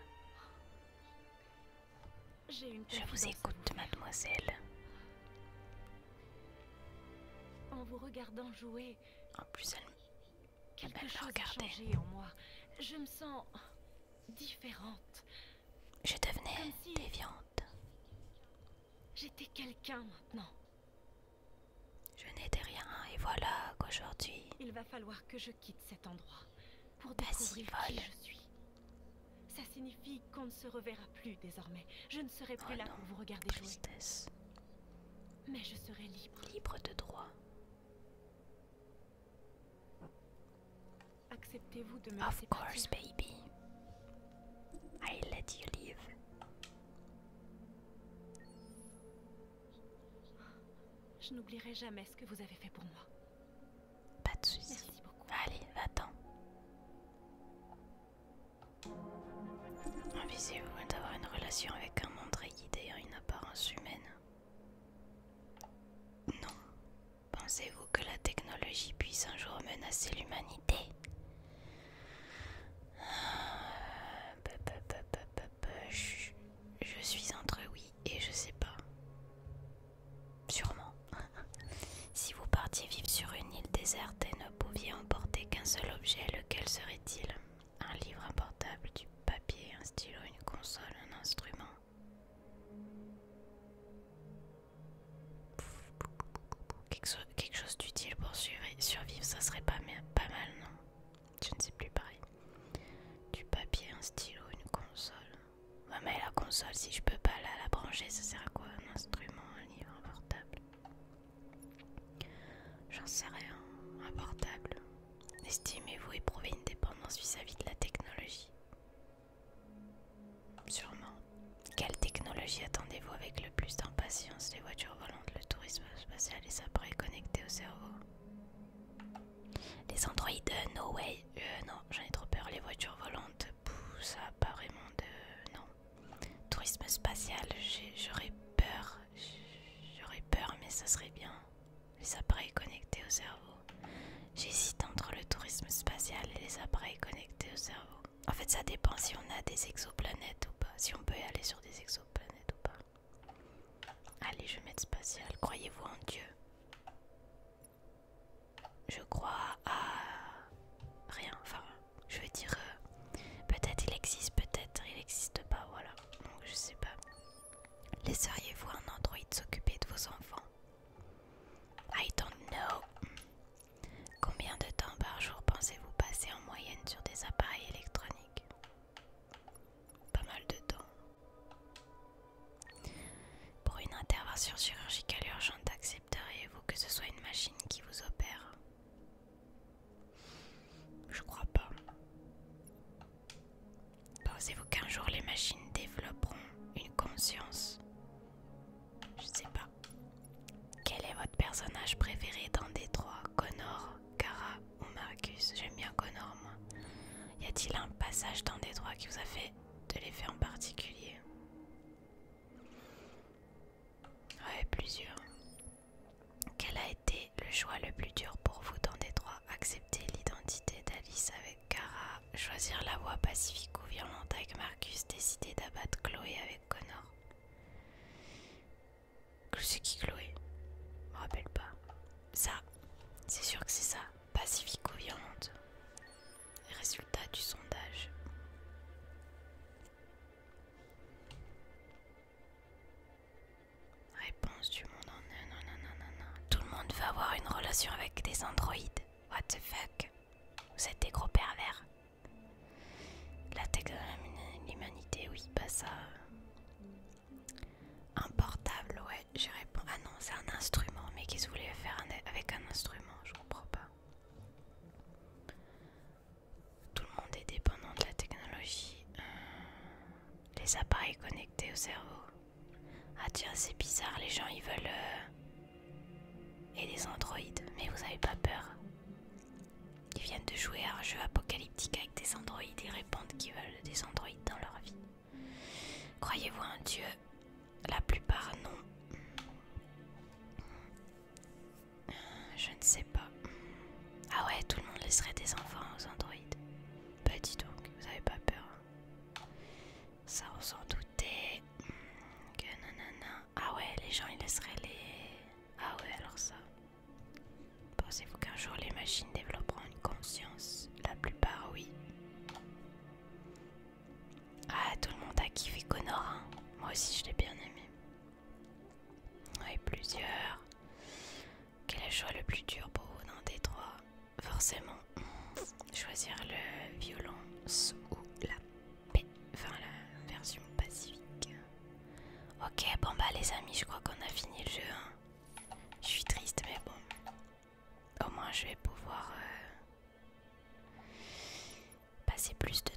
Speaker 6: J'ai une
Speaker 1: Je vous
Speaker 6: confidence à
Speaker 1: écoute, mademoiselle.
Speaker 6: En vous regardant jouer,
Speaker 1: En plus, elle
Speaker 6: quelque
Speaker 1: me
Speaker 6: chose a
Speaker 1: regardait.
Speaker 6: changé en moi. Je me sens différente.
Speaker 1: Je devenais
Speaker 6: Comme si
Speaker 1: déviante.
Speaker 6: j'étais quelqu'un maintenant.
Speaker 1: Je n'étais rien et voilà qu'aujourd'hui,
Speaker 6: Il va falloir que je quitte cet endroit pour
Speaker 1: Vas-y,
Speaker 6: découvrir qui
Speaker 1: vole.
Speaker 6: je suis. Ça signifie qu'on ne se reverra plus désormais. Je ne serai plus
Speaker 1: Oh
Speaker 6: là
Speaker 1: non,
Speaker 6: pour vous regarder
Speaker 1: tristesse.
Speaker 6: jouer. Mais je serai libre.
Speaker 1: Libre de droit.
Speaker 6: Acceptez-vous de me
Speaker 1: Of
Speaker 6: laisser
Speaker 1: course,
Speaker 6: partir?
Speaker 1: baby. I let you live.
Speaker 6: Je n'oublierai jamais ce que vous avez fait pour moi.
Speaker 1: Pas de soucis.
Speaker 6: Merci beaucoup.
Speaker 1: Allez, va-t'en. Envisagez-vous d'avoir une relation avec un androïde ayant une apparence humaine? Non. Pensez-vous que la technologie puisse un jour menacer l'humanité? Je suis entre oui et je sais pas. Sûrement. Si vous partiez vivre sur une île déserte et ne pouviez emporter qu'un seul objet, lequel serait-il? Un livre, un portable, du papier, un stylo, une console, un instrument. Quelque chose d'utile pour survivre, ça serait pas mal, non? Je ne sais plus pareil. Du papier, un stylo, une console. Ouais, mais la console, si je peux pas la brancher, ça sert à quoi? Un instrument, un livre, un portable. J'en sais rien. Un portable. Estimez-vous éprouver une dépendance vis-à-vis de la technologie? Sûrement. Quelle technologie attendez-vous avec le plus d'impatience? Les voitures volantes, le tourisme spatial, les appareils connectés au cerveau? Les androïdes, no way. Non, j'en ai trop peur. Les voitures volantes, ça a pas vraiment de... Non. Tourisme spatial, j'aurais peur. J'aurais peur, mais ça serait bien. Les appareils connectés au cerveau. J'hésite entre le tourisme spatial et les appareils connectés au cerveau. En fait, ça dépend si on a des exoplanètes ou pas. Si on peut y aller sur des exoplanètes ou pas. Allez, je vais mettre spatial. Croyez-vous en Dieu? Je crois à rien. Enfin, je veux dire, peut-être il existe, peut-être il n'existe pas. Voilà. Donc, je sais pas. Laisseriez-vous un androïde s'occuper de vos enfants? a-t-il un passage dans Détroit qui vous a fait de l'effet en particulier? Ouais, plusieurs. Quel a été le choix le plus dur pour vous dans Détroit? Accepter l'identité d'Alice avec Kara, choisir la voie pacifique ou violente avec Marcus, décider d'abattre Chloé avec Connor. C'est qui Chloé? Je me rappelle pas. Ça, c'est sûr que c'est ça. Pacifique ou violente. Résultat du sondage. Réponse du monde en non. Tout le monde veut avoir une relation avec des androïdes. What the fuck? Vous êtes des gros pervers. La technologie, l'humanité, oui, bah ça. Un portable, ouais, je réponds. Ah non, c'est un instrument. Mais qu'est-ce que vous voulez faire avec un instrument? Je comprends pas. Tout le monde est dépendant de la technologie. Les appareils connectés au cerveau. Ah tiens, c'est bizarre, les gens ils veulent... Et des androïdes, mais vous avez pas peur? Ils viennent de jouer à un jeu apocalyptique avec des androïdes et répondent qu'ils veulent des androïdes dans leur vie. Croyez-vous à un dieu? La plupart non. Je ne sais pas. Ah ouais, tout le monde laisserait des enfants aux androïdes. Bah dis donc, vous avez pas peur? Ça on s'en doutait. Que nanana. Ah ouais, les gens ils laisseraient les... Ah ouais, alors ça. Pensez-vous qu'un jour les machines développeront une conscience? La plupart oui. Ah, tout le monde a kiffé Connor, hein. Moi aussi je l'ai bien aimé. Oui, plusieurs. Quel est le choix le plus dur pour vous dans Détroit? Forcément, choisir le violence ou la paix. Enfin, la version pacifique. Ok, bon bah les amis, je crois qu'on a fini le jeu. Hein. Je suis triste, mais bon. Au moins, je vais pouvoir passer plus de